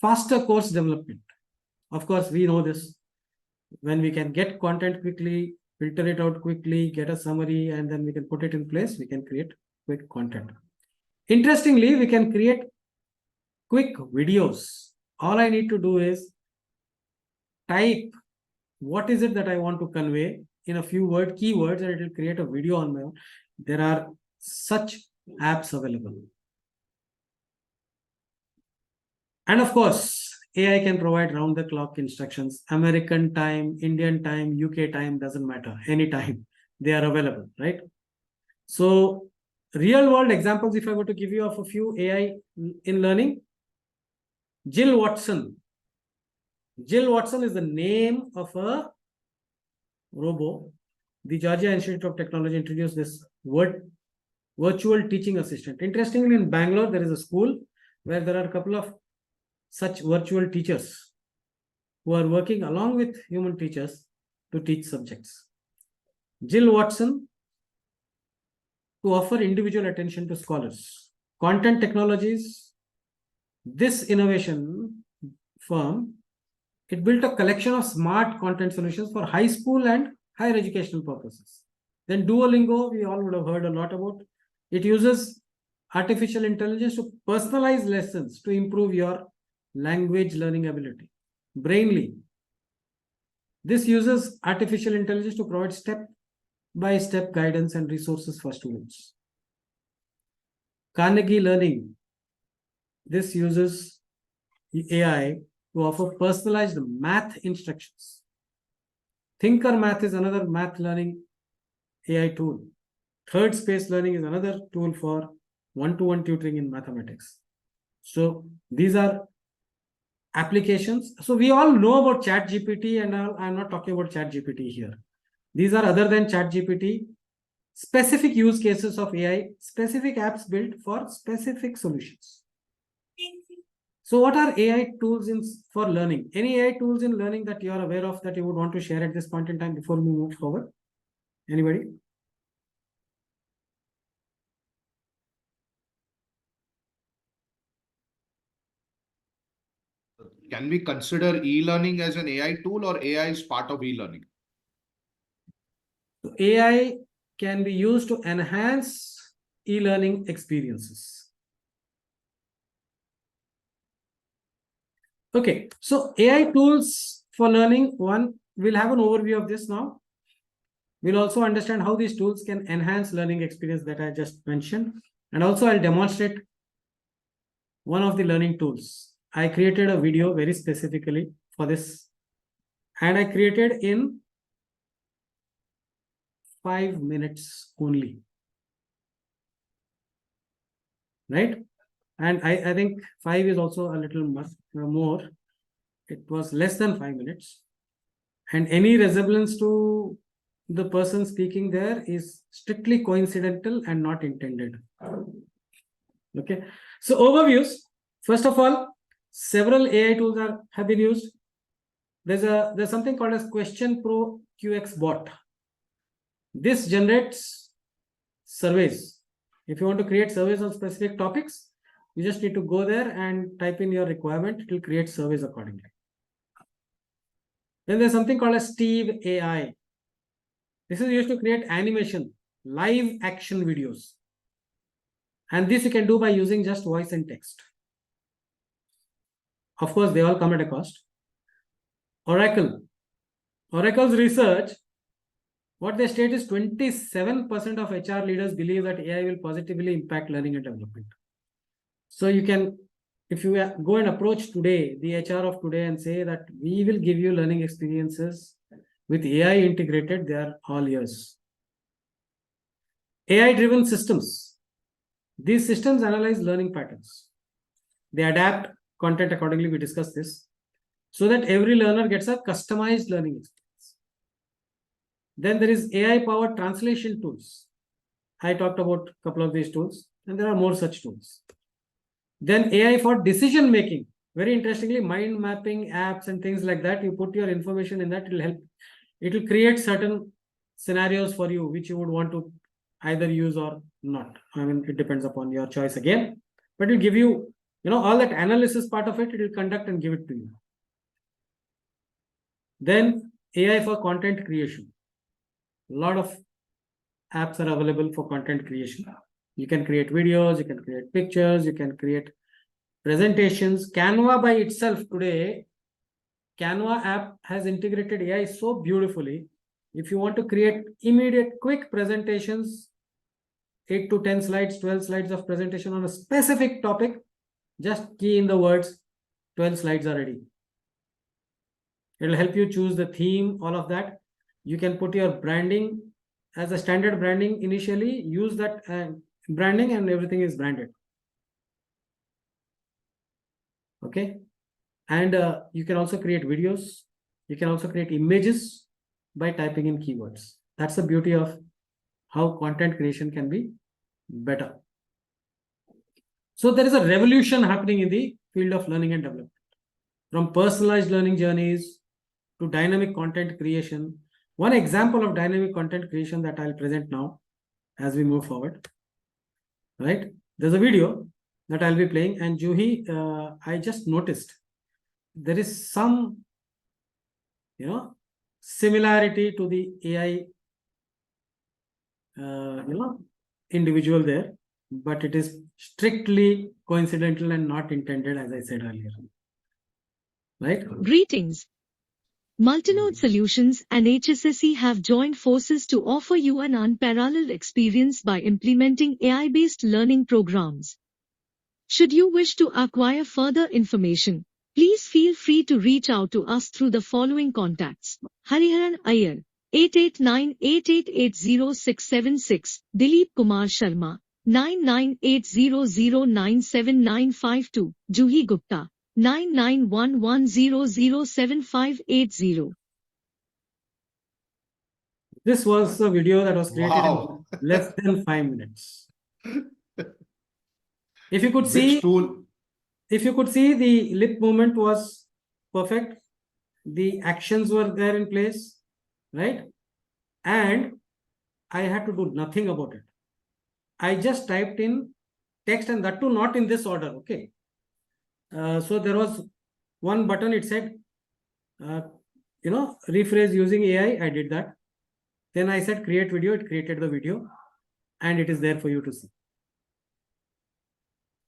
Faster course development. Of course, we know this. When we can get content quickly, filter it out quickly, get a summary, and then we can put it in place, we can create quick content. Interestingly, we can create quick videos. All I need to do is type what is it that I want to convey in a few keywords, and it will create a video on my own. There are such apps available. And of course, AI can provide round-the-clock instructions. American time, Indian time, UK time, doesn't matter. Anytime they are available, right? So real-world examples, if I were to give you of a few AI in learning, Jill Watson. Jill Watson is the name of a robo. The Georgia Institute of Technology introduced this virtual teaching assistant. Interestingly, in Bangalore, there is a school where there are a couple of such virtual teachers who are working along with human teachers to teach subjects. Jill Watson, to offer individual attention to scholars. Content Technologies, this innovation firm, it built a collection of smart content solutions for high school and higher educational purposes. Then Duolingo, we all would have heard a lot about. It uses artificial intelligence to personalize lessons to improve your language learning ability. Brainly, this uses artificial intelligence to provide step-by-step guidance and resources for students. Carnegie Learning, this uses AI to offer personalized math instructions. Thinker Math is another math learning AI tool. Third Space Learning is another tool for one-to-one tutoring in mathematics. So these are applications. So we all know about ChatGPT, and I'm not talking about ChatGPT here. These are, other than ChatGPT, specific use cases of AI, specific apps built for specific solutions. So what are AI tools for learning? Any AI tools in learning that you are aware of that you would want to share at this point in time before we move forward? Anybody? Can we consider e-learning as an AI tool, or AI is part of e-learning? So AI can be used to enhance e-learning experiences. Okay, so AI tools for learning, one, we'll have an overview of this now. We'll also understand how these tools can enhance learning experience that I just mentioned. And also I'll demonstrate one of the learning tools. I created a video very specifically for this, and I created in 5 minutes only, right? And I think 5 is also a little more. It was less than 5 minutes. And any resemblance to the person speaking there is strictly coincidental and not intended. Okay. So overviews. First of all, several AI tools have been used. There's something called as Question Pro QX bot. This generates surveys. If you want to create surveys on specific topics, you just need to go there and type in your requirement. It will create surveys accordingly. Then there's something called as Steve AI. This is used to create animation, live action videos. And this you can do by using just voice and text. Of course, they all come at a cost. Oracle. Oracle's research What they state is 27% of HR leaders believe that AI will positively impact learning and development. So you can, if you go and approach today, the HR of today, and say that we will give you learning experiences with AI integrated, they are all yours. AI-driven systems. These systems analyze learning patterns. They adapt content accordingly. We discussed this, so that every learner gets a customized learning experience. Then there is AI-powered translation tools. I talked about a couple of these tools, and there are more such tools. Then AI for decision making. Very interestingly, mind mapping apps and things like that. You put your information in that, it will help. It will create certain scenarios for you which you would want to either use or not. I mean, it depends upon your choice again. But it will give you, all that analysis part of it, it will conduct and give it to you. Then AI for content creation. A lot of apps are available for content creation. You can create videos, you can create pictures, you can create presentations. Canva by itself today, Canva app has integrated AI so beautifully. If you want to create immediate, quick presentations, 8 to 10 slides, 12 slides of presentation on a specific topic, just key in the words, 12 slides are ready. It'll help you choose the theme, all of that. You can put your branding as a standard branding initially, use that branding, and everything is branded. Okay. And you can also create videos. You can also create images by typing in keywords. That's the beauty of how content creation can be better. So there is a revolution happening in the field of learning and development. From personalized learning journeys to dynamic content creation. One example of dynamic content creation that I'll present now as we move forward. Right? There's a video that I'll be playing, and Juhi, I just noticed there is some, similarity to the AI, individual there, but it is strictly coincidental and not intended, as I said earlier. Right? Greetings. Multinode Solutions and HSSE have joined forces to offer you an unparalleled experience by implementing AI-based learning programs. Should you wish to acquire further information, please feel free to reach out to us through the following contacts: Hariharan Iyer, 889-8880-676, Dilip Kumar Sharma, 9980097952, Juhi Gupta, 9911007580. This was a video that was created Wow. in less than 5 minutes. If you could Which see, tool? if you could see, the lip movement was perfect. The actions were there in place, right? And I had to do nothing about it. I just typed in text, and that too not in this order. Okay. So there was one button, it said, rephrase using AI. I did that. Then I said create video. It created the video, and it is there for you to see.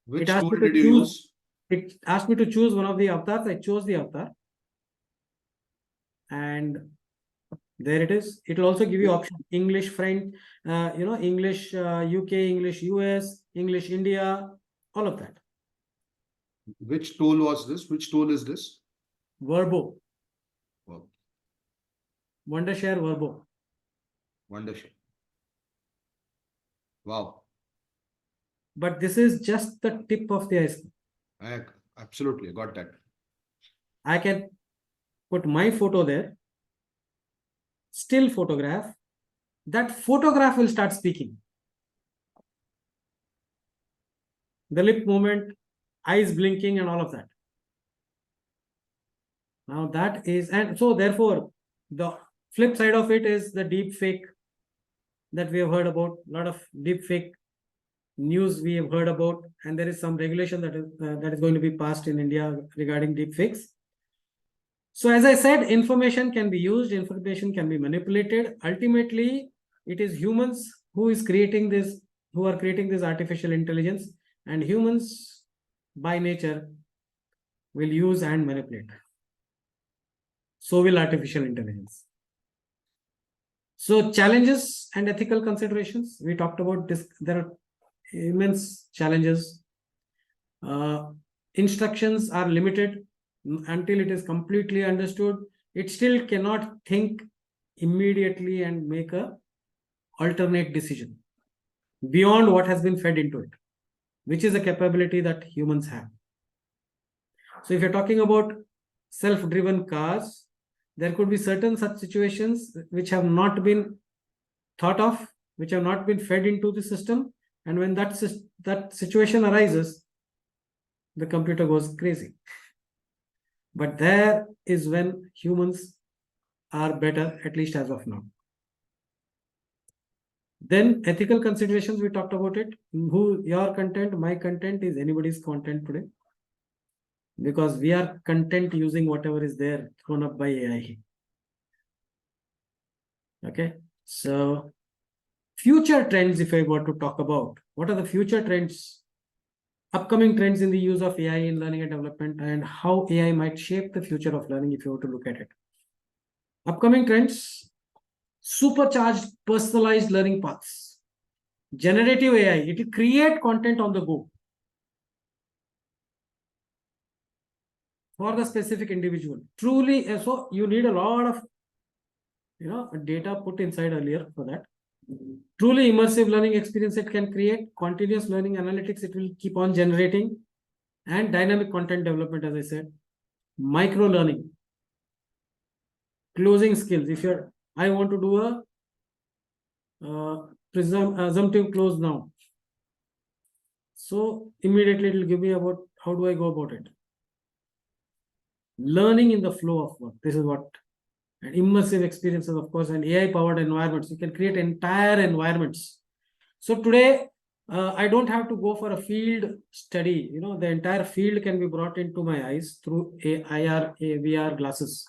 Which It asked tool me to did you choose. use? It asked me to choose one of the avatars. I chose the avatar, and there it is. It will also give you option: English, French, English UK, English US, English India, all of that. Which tool was this? Which tool is this? Verbo, Wow. Wondershare Verbo. Wonderful. Wow. But this is just the tip of the iceberg. Absolutely, I got that. I can put my photo there, still photograph. That photograph will start speaking. The lip movement, eyes blinking, and all of that. Now that is, and so therefore, the flip side of it is the deep fake that we have heard about. A lot of deep fake news we have heard about, and there is some regulation that is going to be passed in India regarding deep fakes. So as I said, information can be used, information can be manipulated. Ultimately, it is humans who are creating this artificial intelligence, and humans by nature will use and manipulate. So will artificial intelligence. So challenges and ethical considerations, we talked about this. There are immense challenges. Instructions are limited until it is completely understood. It still cannot think immediately and make a alternate decision beyond what has been fed into it, which is a capability that humans have. So if you're talking about self-driven cars, there could be certain such situations which have not been thought of, which have not been fed into the system. And when that situation arises, the computer goes crazy. But there is when humans are better, at least as of now. Then ethical considerations, we talked about it. Your content, my content is anybody's content today. Because we are content using whatever is there thrown up by AI. Okay. So future trends, if I were to talk about, what are the future trends, upcoming trends in the use of AI in learning and development, and how AI might shape the future of learning if you were to look at it. Upcoming trends, supercharged personalized learning paths. Generative AI, it will create content on the go for the specific individual. Truly, so you need a lot of data put inside earlier for that. Truly immersive learning experience it can create, continuous learning analytics it will keep on generating, and dynamic content development, as I said, micro learning, closing skills. If I want to do a assumptive close now, so immediately it will give me about how do I go about it. Learning in the flow of work. This is what, and immersive experiences, of course, and AI powered environments. You can create entire environments. So today, I don't have to go for a field study. The entire field can be brought into my eyes through AR, VR glasses.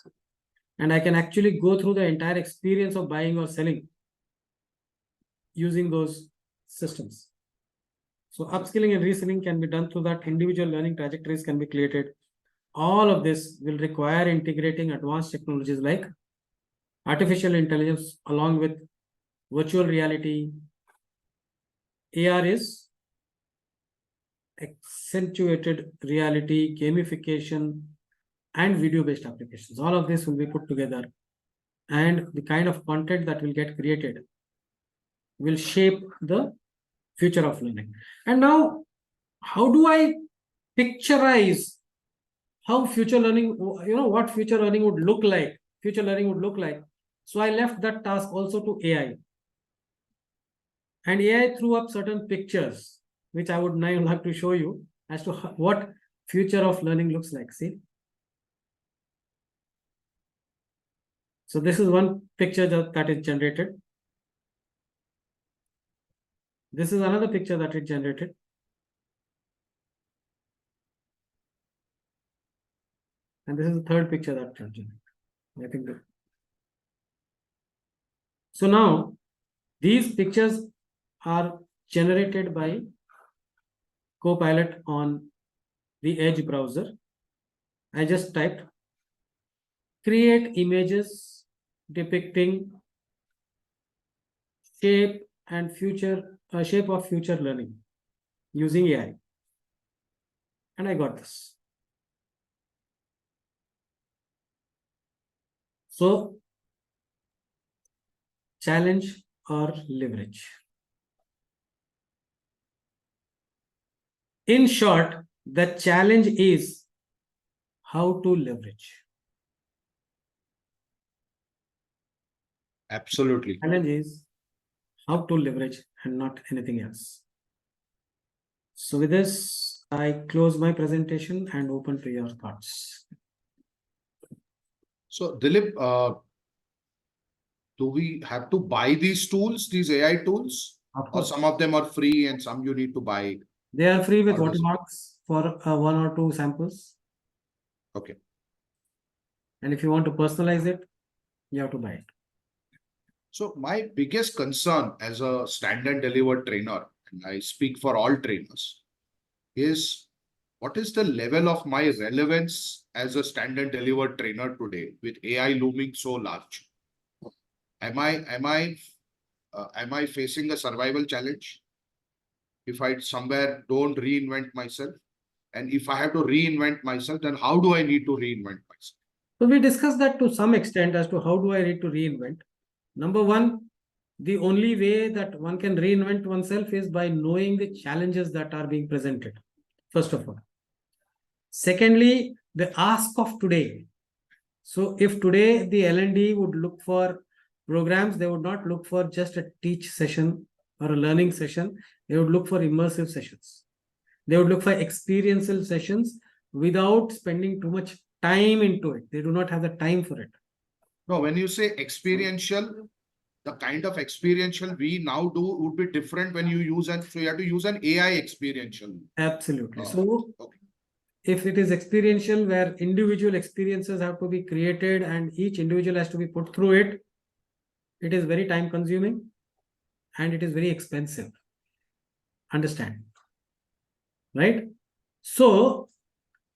And I can actually go through the entire experience of buying or selling using those systems. So upskilling and reskilling can be done through that. Individual learning trajectories can be created. All of this will require integrating advanced technologies like artificial intelligence along with virtual reality. AR is accentuated reality, gamification, and video-based applications. All of this will be put together, and the kind of content that will get created will shape the future of learning. And now, how do I picturize how future learning, what future learning would look like? So I left that task also to AI. And AI threw up certain pictures, which I would now like to show you as to what future of learning looks like. See? So this is one picture that is generated. This is another picture that it generated. And this is the third picture that it generated. I think that. So now, these pictures are generated by Copilot on the Edge browser. I just typed create images depicting shape of future learning using AI. And I got this. So, challenge or leverage. In short, the challenge is how to leverage. Absolutely. Challenge is how to leverage and not anything else. So with this, I close my presentation and open to your thoughts. So Dilip, do we have to buy these tools, these AI tools? Of Or course, some of them are free and some you need to buy? they are free with How does it- watermarks for 1 or 2 samples. Okay. And if you want to personalize it, you have to buy it. So my biggest concern as a standard delivered trainer, and I speak for all trainers, is what is the level of my relevance as a standard delivered trainer today with AI looming so large? am I facing a survival challenge if I somewhere don't reinvent myself? And if I have to reinvent myself, then how do I need to reinvent myself? So we discussed that to some extent as to how do I need to reinvent. Number one, the only way that one can reinvent oneself is by knowing the challenges that are being presented, first of all. Secondly, the ask of today. So if today the L&D would look for programs, they would not look for just a teach session or a learning session. They would look for immersive sessions. They would look for experiential sessions without spending too much time into it. They do not have the time for it. No, when you say experiential, the kind of experiential we now do would be different when you use so you have to use an AI experiential. Absolutely. Oh, So okay. if it is experiential, where individual experiences have to be created and each individual has to be put through it, it is very time consuming and it is very expensive. Understand? Right? So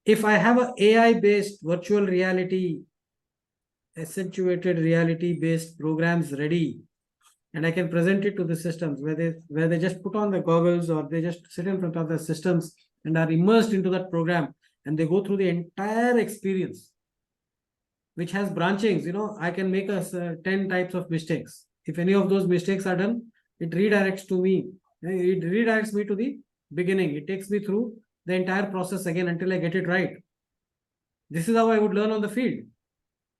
if I have an AI based virtual reality, accentuated reality based programs ready, and I can present it to the systems where they just put on the goggles or they just sit in front of the systems and are immersed into that program and they go through the entire experience, which has branchings. I can make 10 types of mistakes. If any of those mistakes are done, it redirects to me. It redirects me to the beginning. It takes me through the entire process again until I get it right. This is how I would learn on the field.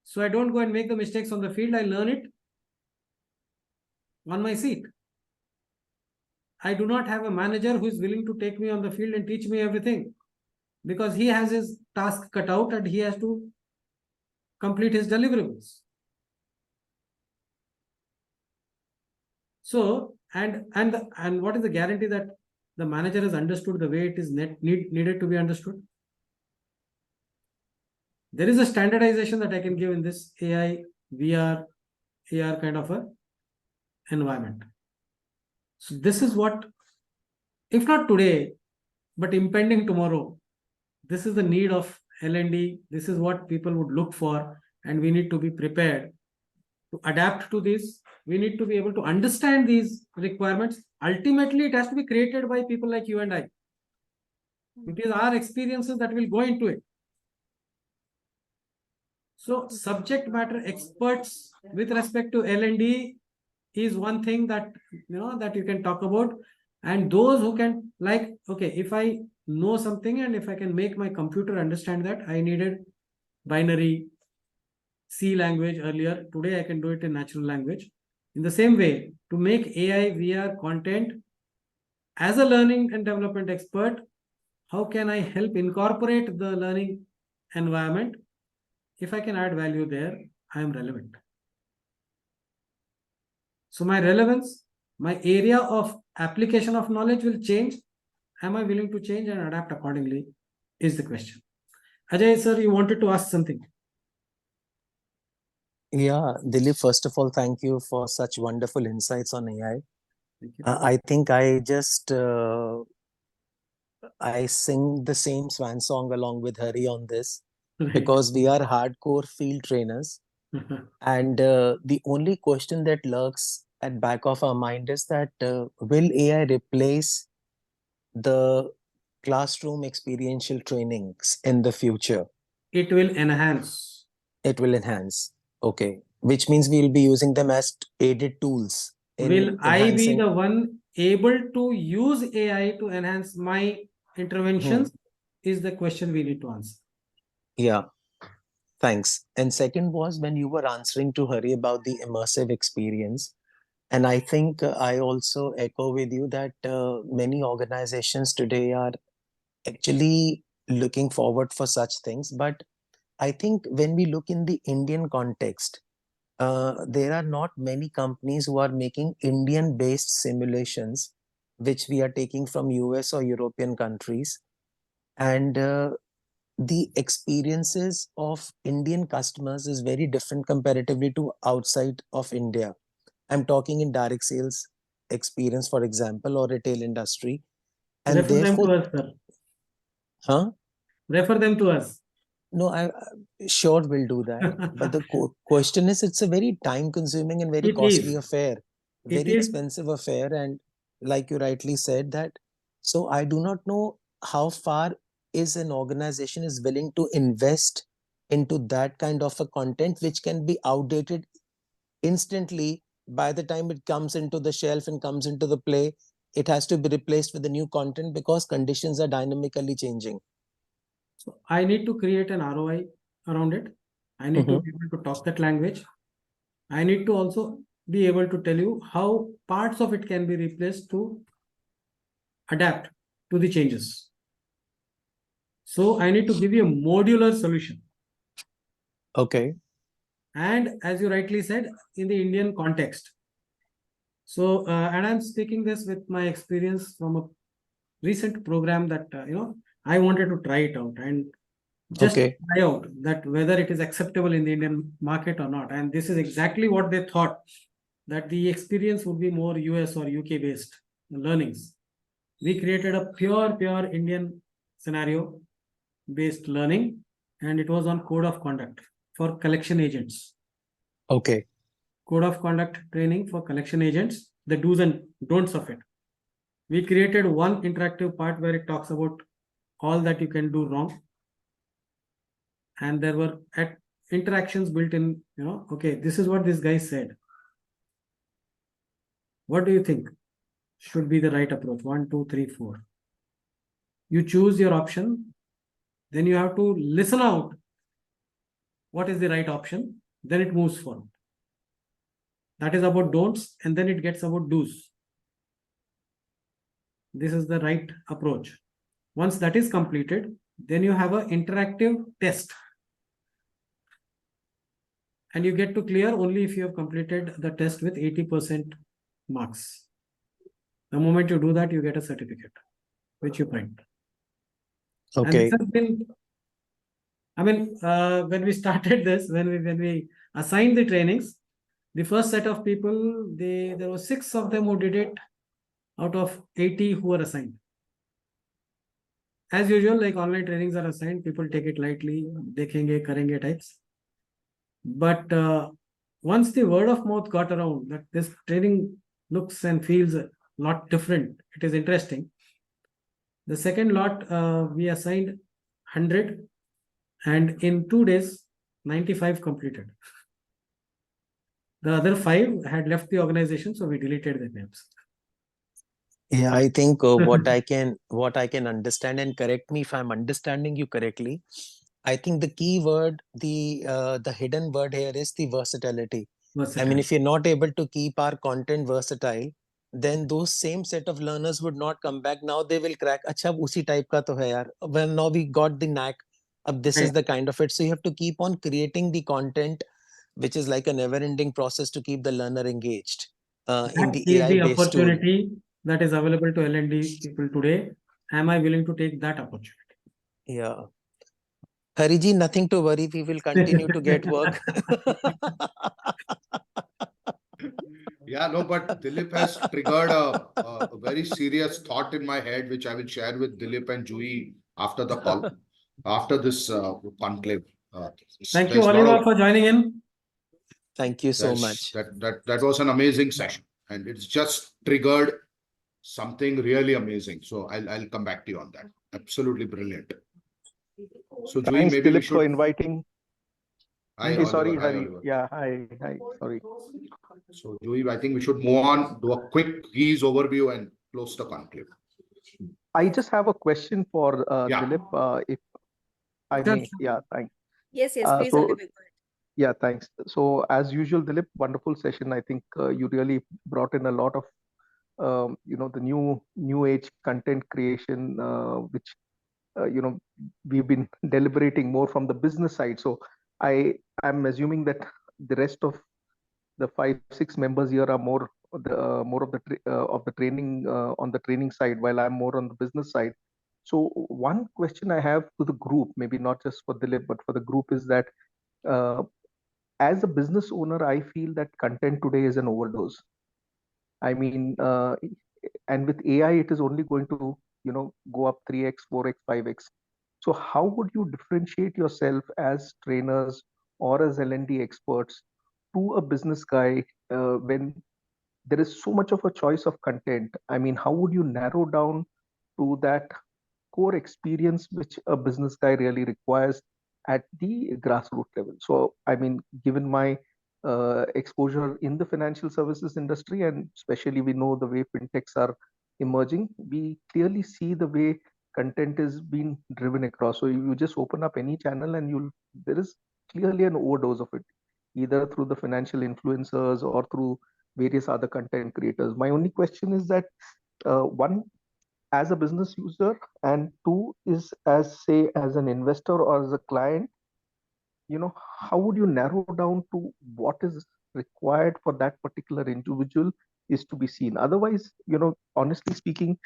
So I don't go and make the mistakes on the field. I learn it on my seat. I do not have a manager who is willing to take me on the field and teach me everything, because he has his task cut out and he has to complete his deliverables. So, and what is the guarantee that the manager has understood the way it is needed to be understood? There is a standardization that I can give in this AI, VR, AR kind of a environment. So this is what, if not today, but impending tomorrow, this is the need of L&D. This is what people would look for, and we need to be prepared to adapt to this. We need to be able to understand these requirements. Ultimately, it has to be created by people like you and I. It is our experiences that will go into it. So subject matter experts with respect to L&D is one thing that that you can talk about. And those who can, like, okay, if I know something and if I can make my computer understand that, I needed binary C language earlier. Today I can do it in natural language. In the same way, to make AI VR content, as a learning and development expert, how can I help incorporate the learning environment? If I can add value there, I am relevant. So my relevance, my area of application of knowledge will change. Am I willing to change and adapt accordingly is the question. Ajay sir, you wanted to ask something. Yeah, Dilip, first of all, thank you for such wonderful insights on AI. Thank you. I think I sing the same swan song along with Hari on this, Right. because we are hardcore field trainers. And the only question that lurks at back of our mind is that will AI replace the classroom experiential trainings in the future? It will enhance. It will enhance. Okay. Which means we'll be using them as aided tools in Will I be enhancing. the one able to use AI to enhance my interventions is the question we need to answer. Yeah. Thanks. And second was when you were answering to Hari about the immersive experience. And I think I also echo with you that many organizations today are actually looking forward for such things. But I think when we look in the Indian context, there are not many companies who are making Indian-based simulations, which we are taking from US or European countries. And the experiences of Indian customers is very different comparatively to outside of India. I'm talking in direct sales experience, for example, or retail industry. And Refer them therefore, to us, sir. huh? Refer them to us. No, sure we'll do that. But the question is, it's a very time consuming and very It costly is. affair, It very is. expensive affair. And like you rightly said that, so I do not know how far is an organization is willing to invest into that kind of a content, which can be outdated instantly by the time it comes into the shelf and comes into the play. It has to be replaced with the new content because conditions are dynamically changing. So I need to create an ROI around it. I need to be able to talk that language. I need to also be able to tell you how parts of it can be replaced to adapt to the changes. So I need to give you a modular solution. Okay. And as you rightly said, in the Indian context. So, and I'm speaking this with my experience from a recent program that, I wanted to try it out and just try out that whether it is acceptable in the Indian market or not. And this is exactly what they thought, that the experience would be more US or UK based learnings. We created a pure Indian scenario based learning, and it was on code of conduct for collection agents. Okay. Code of conduct training for collection agents, the do's and don'ts of it. We created one interactive part where it talks about all that you can do wrong. And there were interactions built in, okay, this is what this guy said. What do you think should be the right approach? 1, 2, 3, 4. You choose your option. Then you have to listen out what is the right option. Then it moves forward. That is about don'ts, and then it gets about do's. This is the right approach. Once that is completed, then you have an interactive test. And you get to clear only if you have completed the test with 80% marks. The moment you do that, you get a certificate, which you print. Okay. And this has been, when we started this, when we assigned the trainings, the first set of people, there were 6 of them who did it out of 80 who were assigned. As usual, like online trainings are assigned, people take it lightly, dekhenge, karenge types. But once the word of mouth got around that this training looks and feels a lot different, it is interesting. The second lot, we assigned 100, and in 2 days, 95 completed. The other 5 had left the organization, so we deleted their names. Yeah, I think what I can understand, and correct me if I'm understanding you correctly, I think the key word, the hidden word here is the versatility. I mean, if you're not able to keep our content versatile, then those same set of learners would not come back. Now they will crack. Acha, usi type ka to hai yaar. Well, now we got the knack. This is the kind of it. So you have to keep on creating the content, which is like a never-ending process to keep the learner engaged in the is the AI-based tool. opportunity that is available to L&D people today. Am I willing to take that opportunity? Yeah. Hariji, nothing to worry. We will continue to get work. Yeah, no, but Dilip has triggered a very serious thought in my head, which I will share with Dilip and Jui after the call, after this conclave. Thank you, Oliver, for joining in. Thank you so much. That was an amazing session, and it's just triggered something really amazing. So I'll come back to you on that. Absolutely brilliant. So Jui, Thanks, maybe we Dilip, should. for inviting. Hi, Hey, sorry, Oliver. Hi, Hari. Oliver. Yeah, hi, sorry. So Jui, I think we should move on, do a quick ease overview and close the conclave. I just have a question for Yeah. Dilip, if I may. Yeah, thanks. Yes, please, So, Oliver, go ahead. yeah, thanks. So, as usual, Dilip, wonderful session. I think you really brought in a lot of, the new age content creation, which we've been deliberating more from the business side. So, I'm assuming that the rest of the 5-6 members here are more of the training on the training side, while I'm more on the business side. So one question I have to the group, maybe not just for Dilip, but for the group, is that uh, as a business owner, I feel that content today is an overdose. I mean, and with AI, it is only going to go up 3x, 4x, 5x. So how would you differentiate yourself as trainers or as L&D experts to a business guy when there is so much of a choice of content? I mean, how would you narrow down to that core experience which a business guy really requires at the grassroots level? So, I mean, given my exposure in the financial services industry, and especially we know the way fintechs are emerging, we clearly see the way content is being driven across. So you just open up any channel and there is clearly an overdose of it, either through the financial influencers or through various other content creators. My only question is that one, as a business user, and two is as, say, as an investor or as a client, how would you narrow down to what is required for that particular individual is to be seen? Otherwise, honestly speaking,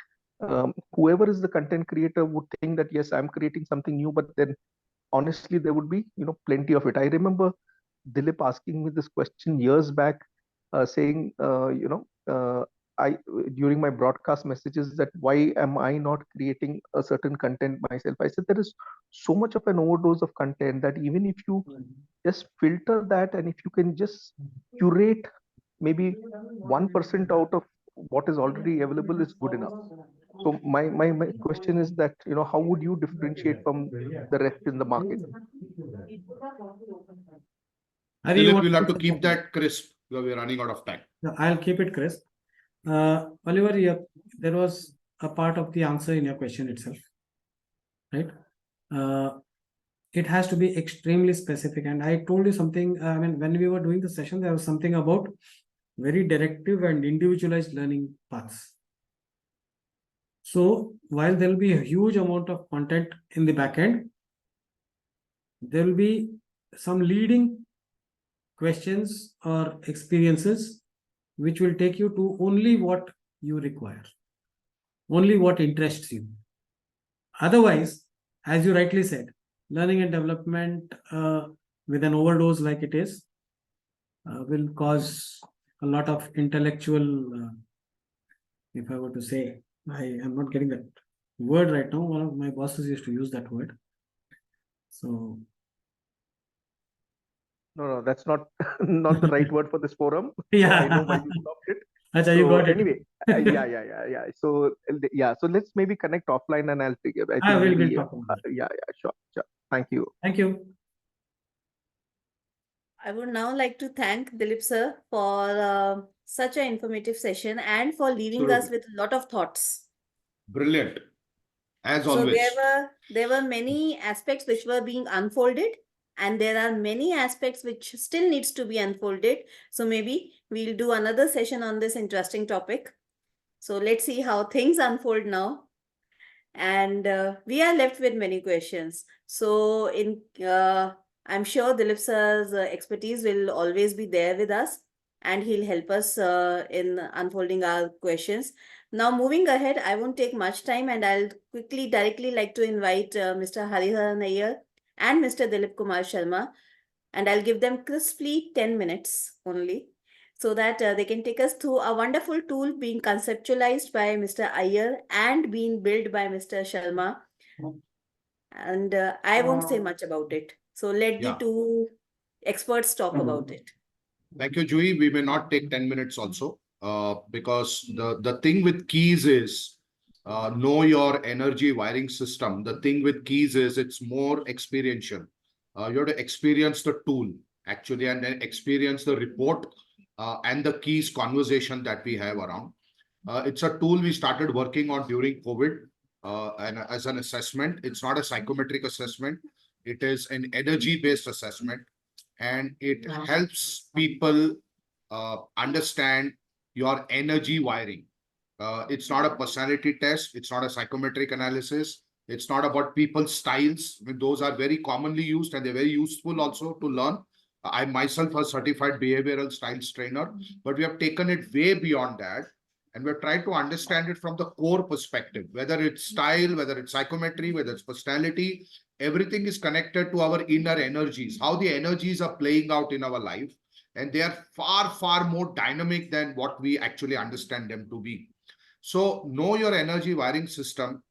whoever is the content creator would think that, yes, I'm creating something new, but then honestly there would be plenty of it. I remember Dilip asking me this question years back, saying, I during my broadcast messages, that why am I not creating a certain content myself? I said there is so much of an overdose of content that even if you just filter that, and if you can just curate maybe 1% out of what is already available, is good enough. So my question is that, how would you differentiate from the rest in the market? Dilip, we'll have to keep that crisp because we're running out of time. No, I'll keep it crisp. Oliver, there was a part of the answer in your question itself, right? It has to be extremely specific. And I told you something, I mean, when we were doing the session, there was something about very directive and individualized learning paths. So while there will be a huge amount of content in the backend, there will be some leading questions or experiences which will take you to only what you require, only what interests you. Otherwise, as you rightly said, learning and development with an overdose like it is will cause a lot of intellectual, if I were to say, I am not getting that word right now. One of my bosses used to use that word. So no, that's not the right word for this forum. Yeah. So I know why you stopped it. Achha, So you got it. anyway, yeah. So so let's maybe connect offline, and I'll take it. I think We'll maybe, talk about it. sure. Thank you. Thank you. I would now like to thank Dilip sir for such an informative session and for leaving us with a lot of thoughts. Brilliant. As So always. there were many aspects which were being unfolded, and there are many aspects which still needs to be unfolded. So maybe we'll do another session on this interesting topic. So let's see how things unfold now. And we are left with many questions. So I'm sure Dilip sir's expertise will always be there with us, and he'll help us in unfolding our questions. Now, moving ahead, I won't take much time, and I'll directly like to invite Mr. Hariharan Iyer and Mr. Dilip Kumar Sharma, and I'll give them crisply 10 minutes only, so that they can take us through a wonderful tool being conceptualized by Mr. Iyer and being built by Mr. Sharma. And I won't say much about it. So let the two experts talk about it. Thank you, Jui. We may not take 10 minutes also because the thing with keys is know your energy wiring system. The thing with keys is it's more experiential. You have to experience the tool actually, and then experience the report and the keys conversation that we have around. It's a tool we started working on during COVID and as an assessment. It's not a psychometric assessment. It is an energy-based assessment, and it helps people understand your energy wiring. It's not a personality test. It's not a psychometric analysis. It's not about people's styles. I mean, those are very commonly used, and they're very useful also to learn. I myself a certified behavioral styles trainer, but we have taken it way beyond that. And we're trying to understand it from the core perspective, whether it's style, whether it's psychometry, whether it's personality, everything is connected to our inner energies, how the energies are playing out in our life. And they are far, far more dynamic than what we actually understand them to be. So know your energy wiring system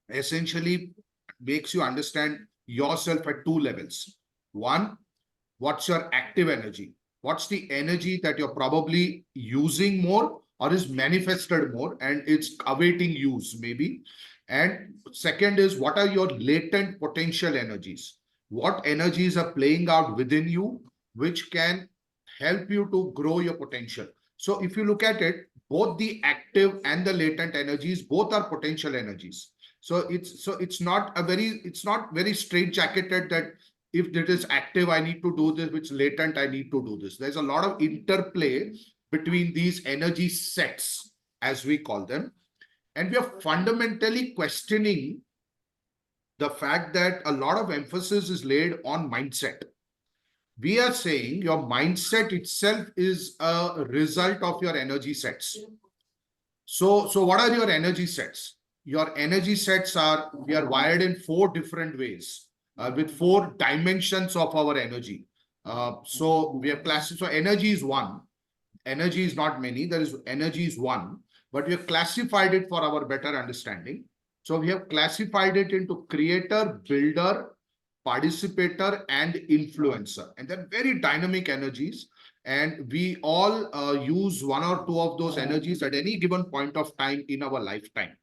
essentially makes you understand yourself at two levels. One, what's your active energy? What's the energy that you're probably using more or is manifested more and it's awaiting use maybe? And second is, what are your latent potential energies? What energies are playing out within you, which can help you to grow your potential? So if you look at it, both the active and the latent energies, both are potential energies. So it's not very straitjacketed that if it is active, I need to do this, which latent, I need to do this. There's a lot of interplay between these energy sets, as we call them. And we are fundamentally questioning the fact that a lot of emphasis is laid on mindset. We are saying your mindset itself is a result of your energy sets. So what are your energy sets? Your energy sets are, we are wired in 4 different ways with 4 dimensions of our energy. So we have classes. So energy is one. Energy is not many. There is energy is one, but we have classified it for our better understanding. So we have classified it into creator, builder, participator, and influencer. And they're very dynamic energies. And we all use 1 or 2 of those energies at any given point of time in our lifetime.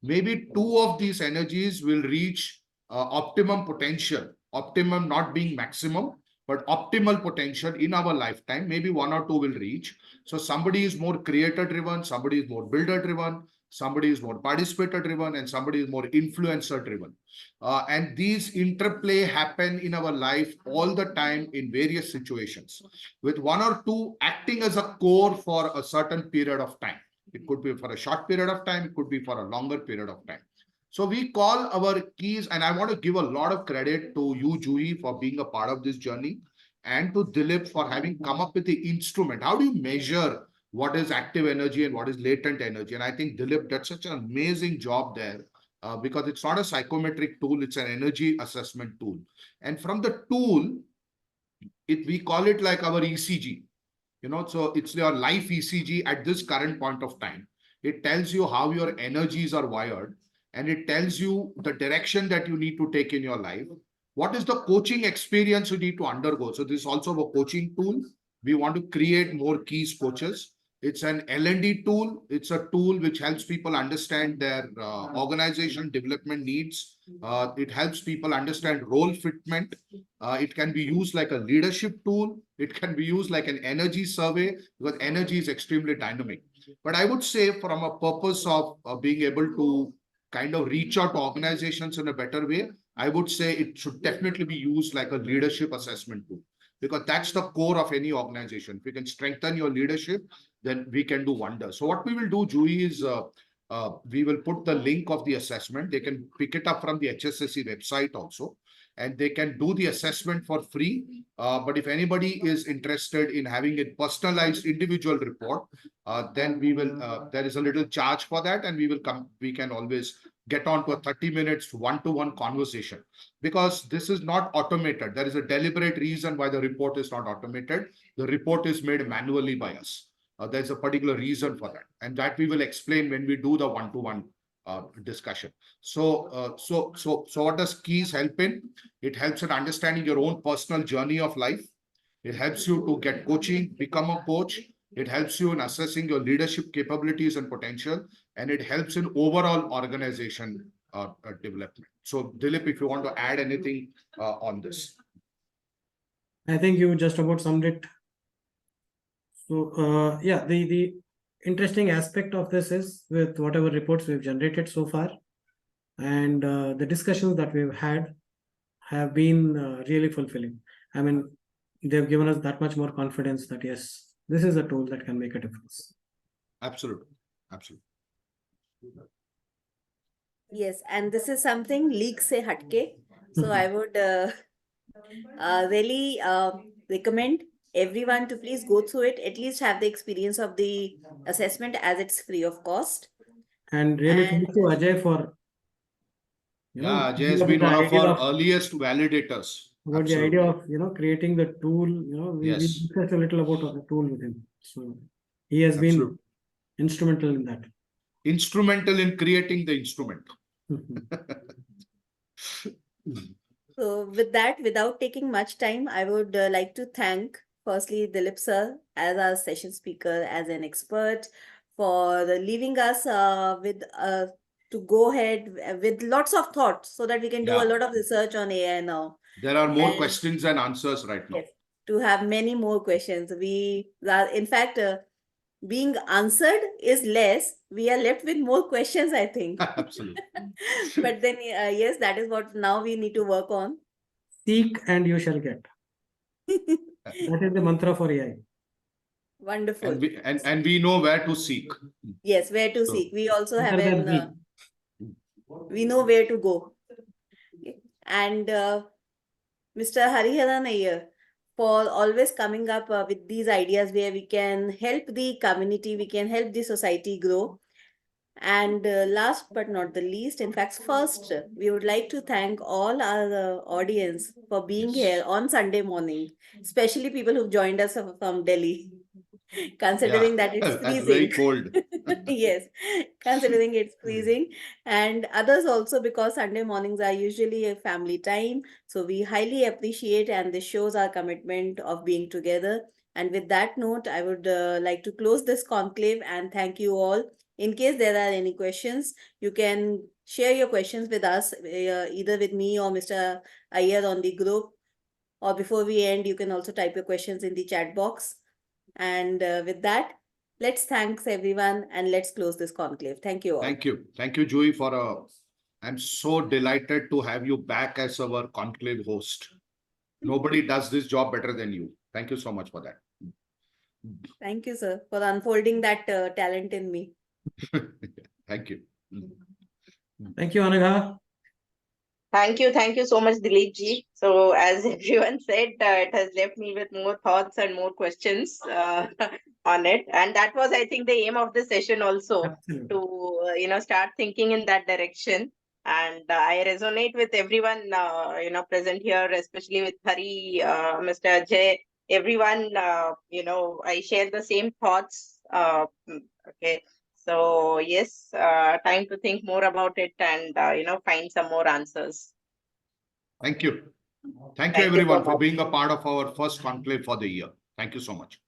Maybe 2 of these energies will reach optimum potential, optimum not being maximum, but optimal potential in our lifetime. Maybe 1 or 2 will reach. So somebody is more creator driven, somebody is more builder driven, somebody is more participator driven, and somebody is more influencer driven. And these interplay happen in our life all the time in various situations, with 1 or 2 acting as a core for a certain period of time. It could be for a short period of time, it could be for a longer period of time. So we call our keys, and I want to give a lot of credit to you, Juhi, for being a part of this journey, and to Dilip for having come up with the instrument. How do you measure what is active energy and what is latent energy? And I think Dilip did such an amazing job there because it's not a psychometric tool, it's an energy assessment tool. And from the tool, we call it like our ECG. So it's your life ECG at this current point of time. It tells you how your energies are wired, and it tells you the direction that you need to take in your life. What is the coaching experience you need to undergo? So this is also a coaching tool. We want to create more keys coaches. It's an L&D tool. It's a tool which helps people understand their organization development needs. It helps people understand role fitment. It can be used like a leadership tool. It can be used like an energy survey, because energy is extremely dynamic. But I would say, from a purpose of being able to kind of reach out to organizations in a better way, I would say it should definitely be used like a leadership assessment tool, because that's the core of any organization. If we can strengthen your leadership, then we can do wonders. So what we will do, Juhi, is we will put the link of the assessment. They can pick it up from the HSSC website also, and they can do the assessment for free. But if anybody is interested in having a personalized individual report, then we will, there is a little charge for that, and we can always get on to a 30 minutes one-to-one conversation, because this is not automated. There is a deliberate reason why the report is not automated. The report is made manually by us. There's a particular reason for that, and that we will explain when we do the one-to-one discussion. So what does keys help in? It helps in understanding your own personal journey of life. It helps you to get coaching, become a coach. It helps you in assessing your leadership capabilities and potential, and it helps in overall organization development. So Dilip, if you want to add anything on this. I think you just about summed it. So yeah, the interesting aspect of this is, with whatever reports we've generated so far, and the discussions that we've had have been really fulfilling. I mean, they've given us that much more confidence that yes, this is a tool that can make a difference. Absolutely. Absolutely. Yes, and this is something leak se hatke. So I would really recommend everyone to please go through it, at least have the experience of the assessment, as it's free of cost. And really thank you, Ajay, for Ajay has been one of our earliest validators. About the idea of creating the tool. We discussed a little about the tool with him. So he has been instrumental in that. Instrumental in creating the instrument. So with that, without taking much time, I would like to thank firstly Dilip sir as our session speaker, as an expert, for leaving us with to go ahead with lots of thoughts so that we can do a Yeah. lot of research on AI now. There are more And questions and answers right now. yes, to have many more questions. We are, in fact, being answered is less. We are left with more questions, I think. Absolutely. But then, yes, that is what now we need to work on. Seek and you shall get. That is the mantra for AI. Wonderful. And we know where to seek. Yes, where to So, seek. We also have Better than an, me. we know where to go. And Mr. Hariharan Iyer, for always coming up with these ideas where we can help the community, we can help the society grow. And last but not the least, in fact, first, we would like to thank all our audience for being Yes. here on Sunday morning, especially people who've joined us from Delhi, considering that it's freezing. Very cold. Yes, considering it's freezing, and others also, because Sunday mornings are usually a family time. So we highly appreciate, and this shows our commitment of being together. And with that note, I would like to close this conclave and thank you all. In case there are any questions, you can share your questions with us, either with me or Mr. Iyer on the group. Or before we end, you can also type your questions in the chat box. And with that, let's thanks everyone and let's close this conclave. Thank you all. Thank you. Thank you, Joey, I'm so delighted to have you back as our conclave host. Nobody does this job better than you. Thank you so much for that. Thank you, sir, for unfolding that talent in me. Thank you. Thank you, Anagha. Thank you so much, Dilip ji. So, as everyone said, it has left me with more thoughts and more questions on it, and that was, I think, the aim of the session also. Absolutely. To start thinking in that direction. And I resonate with everyone present here, especially with Hari, Mr. Ajay, everyone. I share the same thoughts. Okay. So yes, time to think more about it and find some more answers. Thank you. Thank you Thank you so everyone for much. being a part of our first conclave for the year. Thank you so much.